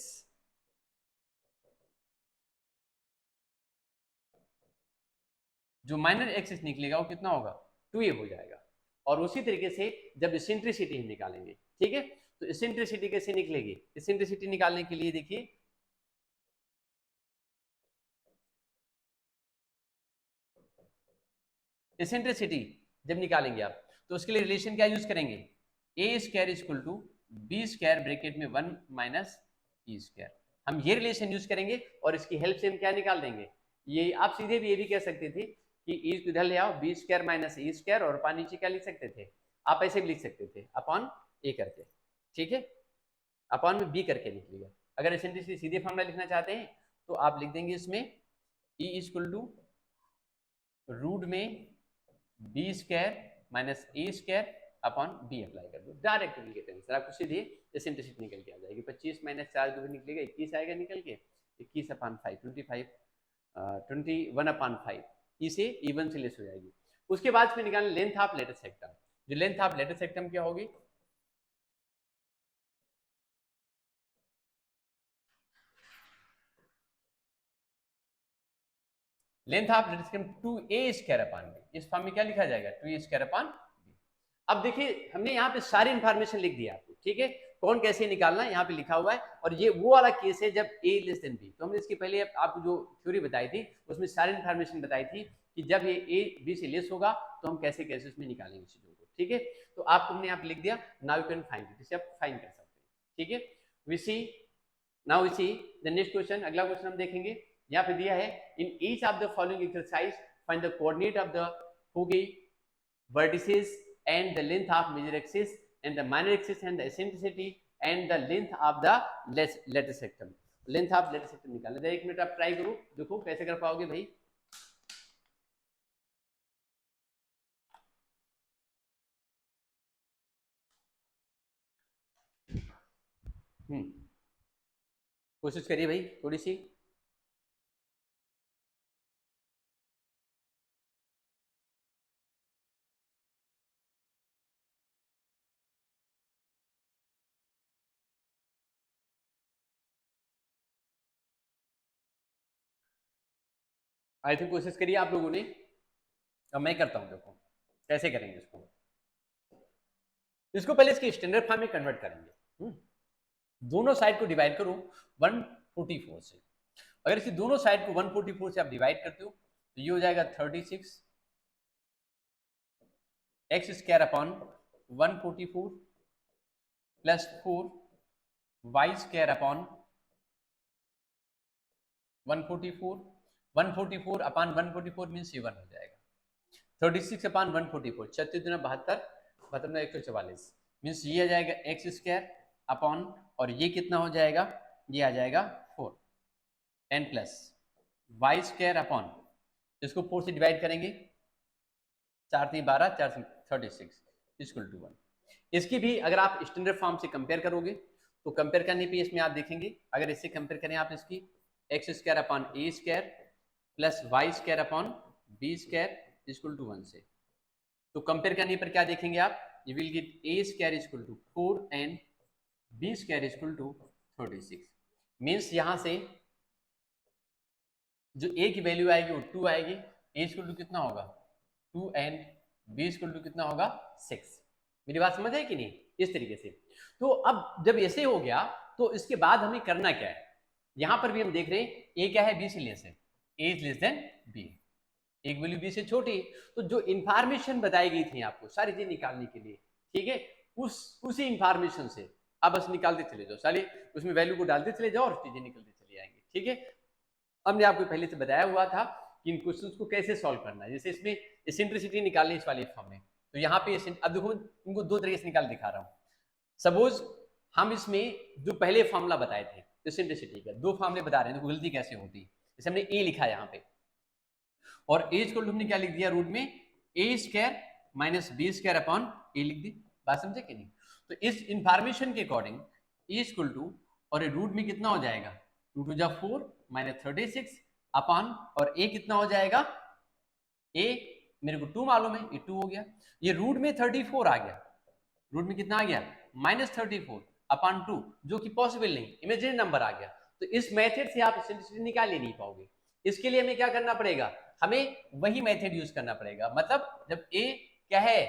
जो माइनर एक्सिस निकलेगा वो कितना होगा 2a हो जाएगा। और उसी तरीके से जब इसेंट्रिसिटी हम निकालेंगे, ठीक है, तो इसेंट्रिसिटी कैसे निकलेगी, इसेंट्रिसिटी निकालने के लिए देखिए इसेंट्रिसिटी जब निकालेंगे आप, तो उसके लिए रिलेशन क्या यूज करेंगे, a square equal to b square bracket में 1 माइनस ई स्क्वायर, हम ये रिलेशन यूज करेंगे और इसकी हेल्प से हम क्या निकाल देंगे, ये आप सीधे भी ये भी कह सकते थे कि ई इधर ले आओ, B square minus E square, और अपॉन नीचे क्या लिख सकते थे, आप ऐसे भी लिख सकते थे अपॉन ए करके। ठीक है, अपॉन में बी करके निकलेगा। अगर इसेंट्रिसिटी सीधे फॉर्मूला लिखना चाहते हैं तो आप लिख देंगे इसमें ई इक्वल टू रूट में बी स्क्वायर माइनस ए स्क्वायर अपॉन बी अप्लाई कर दो, डायरेक्ट विल गेट आंसर, आपको सीधे इसेंट्रिसिटी निकल के आ जाएगी। 25 माइनस 4 जो भी निकलेगा 21 आएगा निकल के, 21 अपॉन 5 25, 21 अपॉन 5, इसे इवन से लेस हो जाएगी। उसके बाद फिर निकालना लेंथ ऑफ लेटर सेक्टम, जो लेंथ ऑफ लेटर सेक्टम क्या होगी, length of latus rectum 2a square upon b, इस फॉर्म में क्या लिखा जाएगा 2a स्क्वायर अपॉन बी। अब देखिए हमने यहाँ पे सारी इंफॉर्मेशन लिख दिया आपको, ठीक है, कौन कैसे निकालना है यहाँ पे लिखा हुआ है, और ये वो वाला केस है जब a लेस देन b। तो हमने इसके पहले आपको जो थ्योरी बताई थी उसमें सारी इंफॉर्मेशन बताई थी कि जब ये a b से लेस होगा तो हम कैसे कैसे उसमें निकालेंगे चीजों को। ठीक है, तो आपको हमने यहाँ पे लिख दिया, now you can find it, इसे आप फाइंड कर सकते हैं। ठीक है, we see now we see the next question, अगला क्वेश्चन हम देखेंगे। यहाँ पे दिया है in each of the following exercise find the coordinate of the होगी vertices and the length of major axis and the minor axis and the eccentricity and the length of the lateral sectum। Length of latus सेक्टम निकालना है, एक minute आप try करो, देखो कैसे कर पाओगे भाई। कोशिश करिए भाई थोड़ी सी। आई थिंक कोशिश करिए आप लोगों ने। अब मैं करता हूं, देखो कैसे करेंगे इसको। इसको पहले इसके स्टैंडर्ड फॉर्म में कन्वर्ट करेंगे। दोनों साइड को डिवाइड करो 144 से। अगर इसी दोनों साइड को 144 से आप डिवाइड करते हो तो ये हो जाएगा 36 x square upon 144 plus 4 y square upon 144। 144 अपॉन 144 मीन्स ये 1 हो जाएगा। 36 अपॉन 144 36 दूना 72 72 144 मीन्स ये आ जाएगा एक्स स्क्वायर अपॉन, और ये कितना हो जाएगा, ये आ जाएगा 4 and plus Y square upon, इसको 4 से डिवाइड करेंगे 4 3 12 4 36 इक्वल टू 1। इसकी भी अगर आप स्टैंडर्ड फॉर्म से कंपेयर करोगे तो कंपेयर करने पे इसमें आप देखेंगे, अगर इससे कंपेयर करें आप इसकी x square upon A square plus Y square upon b square equal to 1 से, तो कंपेयर करने पर क्या देखेंगे आप, you will get a square equal to 4 and b square equal to 36। Means यहां से जो ए की वैल्यू आएगी वो 2 आएगी, ए इक्वल टू कितना होगा 2 एंड बी इक्वल टू कितना होगा 6। मेरी बात समझ है कि नहीं, इस तरीके से। तो अब जब ऐसे हो गया तो इसके बाद हमें करना क्या है, यहां पर भी हम देख रहे हैं ए क्या है, बी से लेस है, ए इज लेस देन बी, एक वैल्यू बी से छोटी। तो जो इंफॉर्मेशन बताई गई थी आपको सारी चीज निकालने के लिए, ठीक है, उसी इंफॉर्मेशन से आप बस निकालते चले जाओ, सारी उसमें वैल्यू को डालते चले जाओ और चीजें निकलते चली आएंगी, ठीक है। हमने आपको पहले से बताया हुआ था कि इन क्वेश्चंस को कैसे सॉल्व करना है। जैसे इसमें एसेंट्रिसिटी निकालनी इस वाले फॉर्म में, तो यहाँ पे अब देखो इनको दो तरीके से निकाल दिखा रहा हूँ। सपोज हम इसमें जो पहले फॉर्मूला बताए थे एसेंट्रिसिटी का, दो फॉर्मूले बता रहे हैं, तो गलती कैसे होती है। जैसे हमने ए लिखा यहाँ पे और ए को हमने क्या लिख दिया रूट में, ए square minus B square upon a लिख दी। बात समझे कि नहीं। तो इस इंफॉर्मेशन के अकॉर्डिंग ए इक्वल टू, और रूट में कितना हो जाएगा, टू टू जा 4 माइनस 36 अपॉन, और ए कितना हो जाएगा, ए मेरे को 2 मालूम है, ये 2 हो गया। ये रूट में 34 आ गया, रूट में कितना आ गया माइनस 34 अपॉन 2, जो कि पॉसिबल नहीं, इमेजिनरी नंबर आ गया। तो इस मेथड से आप एसेंट्रिसिटी निकाल ही नहीं पाओगे। इसके लिए हमें क्या करना पड़ेगा, हमें वही मेथड यूज करना पड़ेगा। मतलब जब ए क्या है,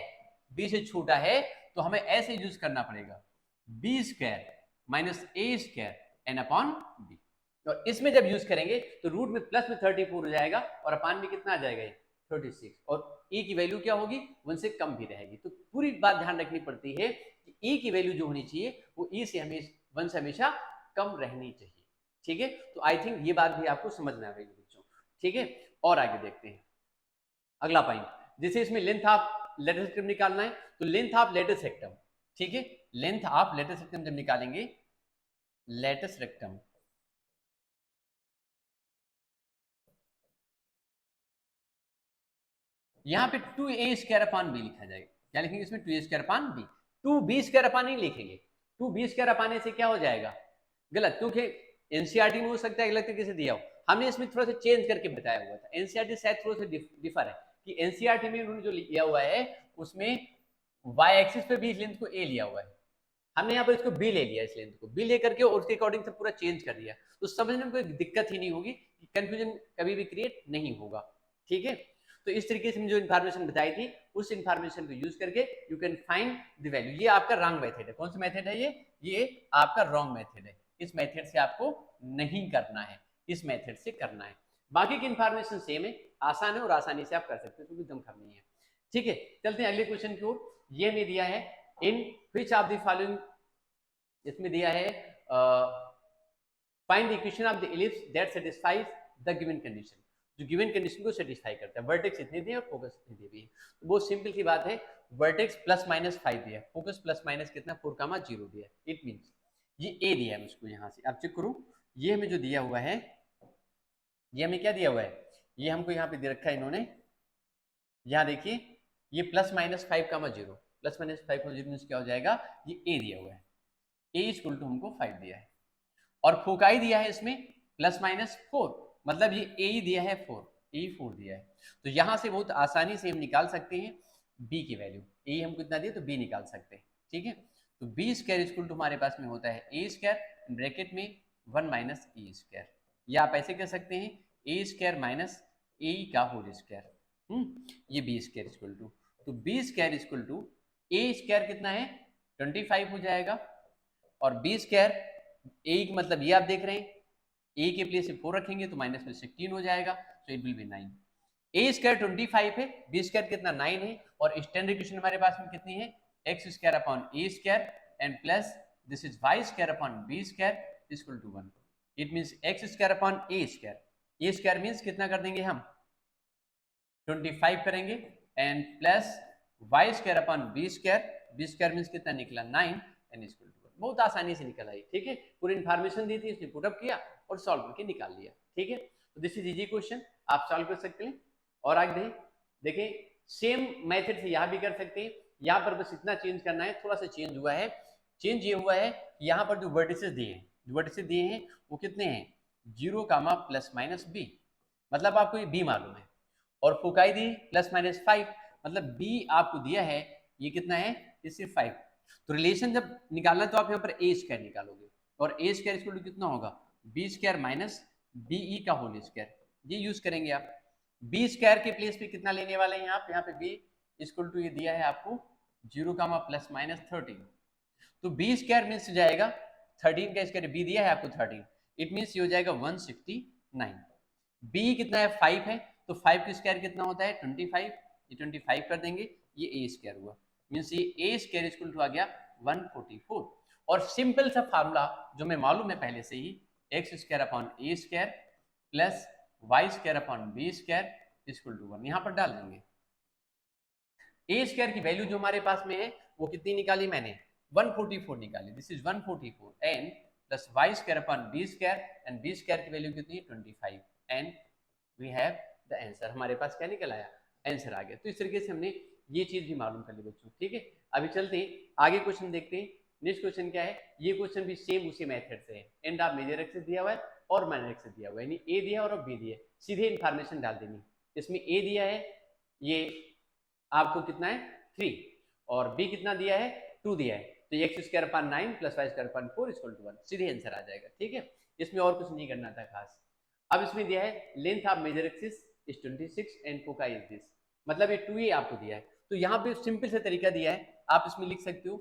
बी से छोटा है, तो हमें ऐसे यूज करना पड़ेगा, बी स्क्वायर माइनस ए स्क्वायर एन अपॉन बी। तो इसमें जब यूज करेंगे तो रूट में प्लस में 34 हो जाएगा और अपान में कितना आ जाएगा 36, और ए की वैल्यू क्या होगी 1 से कम भी रहेगी। तो पूरी बात ध्यान रखनी पड़ती है कि ए की वैल्यू जो होनी चाहिए वो ए से हमेशा 1 से हमेशा कम रहनी चाहिए, ठीक है। तो आई थिंक ये बात भी आपको समझना है बच्चों, ठीक है। और आगे देखते हैं अगला पॉइंट। जैसे इसमें लेंथ ऑफ लेटर सेक्टम निकालना है, तो लेंथ ऑफ लेटर सेक्टम, ठीक है, लेंथ ऑफ लेटर सेक्टम जब निकालेंगे, लेटेस्ट रेक्टम यहाँ पे 2a स्क्वायर अपान बी लिखा जाएगा। क्या लिखेंगे इसमें, 2a square upon b. 2b square upon नहीं लिखेंगे, 2b स्क्वायर अपाने से क्या हो जाएगा गलत, क्योंकि एनसीईआरटी में हो सकता है अलग तरीके से दिया हो। हमने इसमें थोड़ा सा चेंज करके बताया हुआ था। एनसीईआरटी शायद थोड़ा सा डिफर है कि एनसीईआरटी में उन्होंने जो लिया हुआ है उसमें वाई एक्सिस पे भी इस लेंथ को ए लिया हुआ है, हमने यहाँ पर इसको बी ले लिया, इस लेंथ को बी लेकर के और उसके अकॉर्डिंग से पूरा चेंज कर दिया। तो समझने में कोई दिक्कत ही नहीं होगी, कंफ्यूजन कभी भी क्रिएट नहीं होगा, ठीक है। तो इस तरीके से जो इन्फॉर्मेशन बताई थी उस इन्फॉर्मेशन को यूज करके you can find the value. ये आपका रॉन्ग मेथड है। कौन सा मेथड है ये आपका रॉन्ग मेथड है। इस मेथड से आपको नहीं करना है, इस मेथड से करना है। बाकी की इन्फॉर्मेशन सेम है, आसान है और आसानी से आप कर सकते हो, कोई दमखम नहीं है, ठीक है। चलते हैं अगले क्वेश्चन की ओर। ये हमें दिया है in which of the following, इसमें दिया है find the equation of the ellipse that satisfies the given condition, जो गिवन कंडीशन को सेटिस्फाई करता है। वर्टेक्स इतने दिए और फोकस इतने दिए। तो बहुत सिंपल सी बात है, वर्टेक्स प्लस माइनस 5 दिया है, फोकस प्लस माइनस कितना 4,0 दिया है। इट मींस ये ए दिया है मुझको, यहाँ से आप चेक करो, ये हमें जो दिया हुआ है, ये हमें क्या दिया हुआ है, ये हमको यहाँ पे दे रखा है इन्होंने, यहाँ देखिए ये plus minus 5,0, plus minus 5,0 means क्या हो जाएगा, ये ए दिया हुआ है। ए इक्वल टू हमको 5 दिया है और फोकाई दिया है इसमें ±4, मतलब ये ए दिया है 4, ए 4 दिया है। तो यहां से बहुत आसानी से हम निकाल सकते हैं बी की वैल्यू। ए हमको कितना दिया तो बी निकाल सकते हैं, ठीक है। तो बी स्क्वायर इक्वल टू हमारे पास में होता है ए स्क्वायर ब्रैकेट में 1 माइनस ए स्क्वायर, या आप ऐसे कह सकते हैं ए स्क्वायर माइनस ए का होल स्क्वायर, ये बी स्क्वायर इक्वल टू, तो b square equal to A square कितना है 25 हो जाएगा, और बी स्क्वायर ए मतलब ये आप देख रहे हैं ए के प्लेस से 4 रखेंगे तो माइनस में 16 हो जाएगा, तो it will B 9। A square 25 है, बी स्क्वायर कितना 9 है, और स्टैंडर्ड इक्वेशन हमारे पास में कितनी है x square upon A square and plus this is Y square upon b square equal to 1। It means x square upon A square means कितना कर देंगे हम 25 करेंगे and plus Y square upon b square means कितना निकला 9 and equal to 1। बहुत आसानी से निकल आई, ठीक है। पूरी इन्फॉर्मेशन दी थी, इसने पुटअप किया और सॉल्व करके निकाल लिया, ठीक है। तो दिस इज इजी क्वेश्चन, आप सॉल्व कर सकते हैं। और आगे देखें सेम मेथड से यहाँ भी कर सकते हैं, यहाँ पर बस इतना चेंज करना है, थोड़ा सा चेंज हुआ है। चेंज ये हुआ है कि यहाँ पर जो वर्टिसेस दिए हैं वो कितने हैं 0, ± b, मतलब आपको ये b मालूम है, और फोकाई दी ±5, मतलब b आपको दिया है ये कितना है ये सिर्फ 5। तो रिलेशन जब निकालना तो आप यहाँ पर ए स्क्वायर निकालोगे, और ए स्क्वायर इक्वल टू कितना होगा b square minus b e का होल स्क्वायर, ये यूज करेंगे आप। बी स्क्वायर के प्लेस पे कितना लेने वाले हैं आप, यहाँ पे बी इक्वल टू ये दिया है आपको 0, ±13, तो बी स्क्वायर मीन्स हो जाएगा 13 का स्क्वायर, बी दिया है आपको 13, इट मीन्स ये हो जाएगा 169। बी कितना है 5 है, तो 5 का स्क्वायर कितना होता है 25, ये 25 कर देंगे, ये ए स्क्वायर हुआ, मीन्स ये ए स्क्वायर इक्वल टू आ गया 144। और सिंपल सा फार्मूला जो मैं मालूम है पहले से ही, x square upon A square plus Y square upon b square equal to 1, यहां पर डाल देंगे। ए स्क्वायर की वैल्यू जो हमारे पास में है वो कितनी निकाली मैंने 144 निकाली, this is 144 and plus Y square upon b square, and b square की वैल्यू कितनी है 25, and we have the answer, हमारे पास क्या निकल आया आंसर आ गया। तो इस तरीके से हमने ये चीज भी मालूम कर ली बच्चों, ठीक है। अभी चलते हैं आगे क्वेश्चन देखते हैं। नेक्स्ट क्वेश्चन क्या है, ये क्वेश्चन भी सेम उसी मेथड से है, एंड ऑफ मेजर एक्सिस दिया हुआ है और माइनर एक्सिस दिया हुआ है, यानी ए दिया और बी दिया है, सीधे इन्फॉर्मेशन डाल देनी। इसमें ए दिया है ये आपको कितना है 3, और बी कितना दिया है 2 दिया है, तो x square upon 9 plus Y square upon 4 equal to 1, सीधे आंसर आ जाएगा, ठीक है। इसमें और कुछ नहीं करना था खास। अब इसमें दिया है length of major axis is 26 and foci is this, मतलब ये 2a आपको दिया है, तो यहाँ पे सिंपल से तरीका दिया है, आप इसमें लिख सकते हो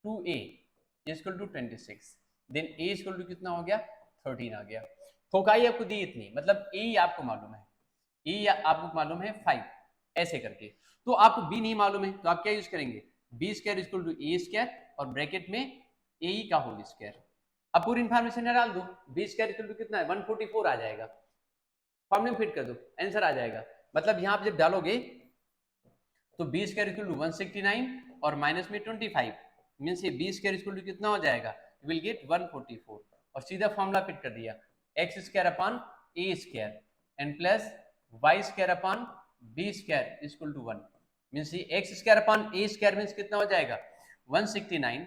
2a equal to 26, then a equal to कितना हो गया 13 आ गया। फोकाई आपको दी इतनी, मतलब a आपको मालूम है, e आपको मालूम है 5, ऐसे करके। तो आपको b नहीं मालूम है तो आप क्या यूज करेंगे b square equal to a square और ब्रैकेट में a का होल स्क्वायर। अब पूरी इन्फॉर्मेशन डाल दो, b स्क्वायर इक्वल टू कितना है 144 आ जाएगा, फॉर्मूले में फिट कर दो आंसर आ जाएगा। मतलब यहाँ पे जब डालोगे तो बी स्क्वायर इक्वल टू 169 और माइनस में 25 मीन्स ये बी स्क्वायर इक्वल टू कितना हो जाएगा विल गेट 144, और सीधा फॉर्मूला फिट कर दिया x square upon A square and plus Y square upon b square equal to 1, means ये एक्स स्क्वायर अपॉन ए स्क्वायर मीन्स कितना हो जाएगा 169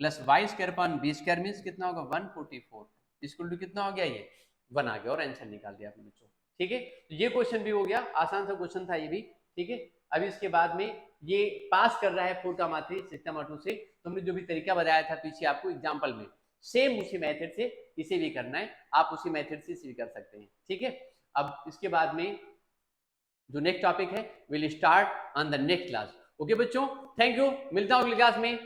plus Y square upon b square means कितना होगा 144 इक्वल टू कितना हो गया ये 1 आ गया, और आंसर निकाल दिया आपने बच्चों, ठीक है। तो ये क्वेश्चन भी हो गया, आसान सा क्वेश्चन था ये भी, ठीक है। अभी इसके बाद में ये पास कर रहा है 4,3 6,2 से, तो हमने जो भी तरीका बताया था पीछे आपको एग्जाम्पल में, सेम उसी मेथड से इसे भी करना है, आप उसी मेथड से इसे भी कर सकते हैं, ठीक है। अब इसके बाद में जो नेक्स्ट टॉपिक है will start on the next class. Okay बच्चों, थैंक यू, मिलता हूँ अगली क्लास में।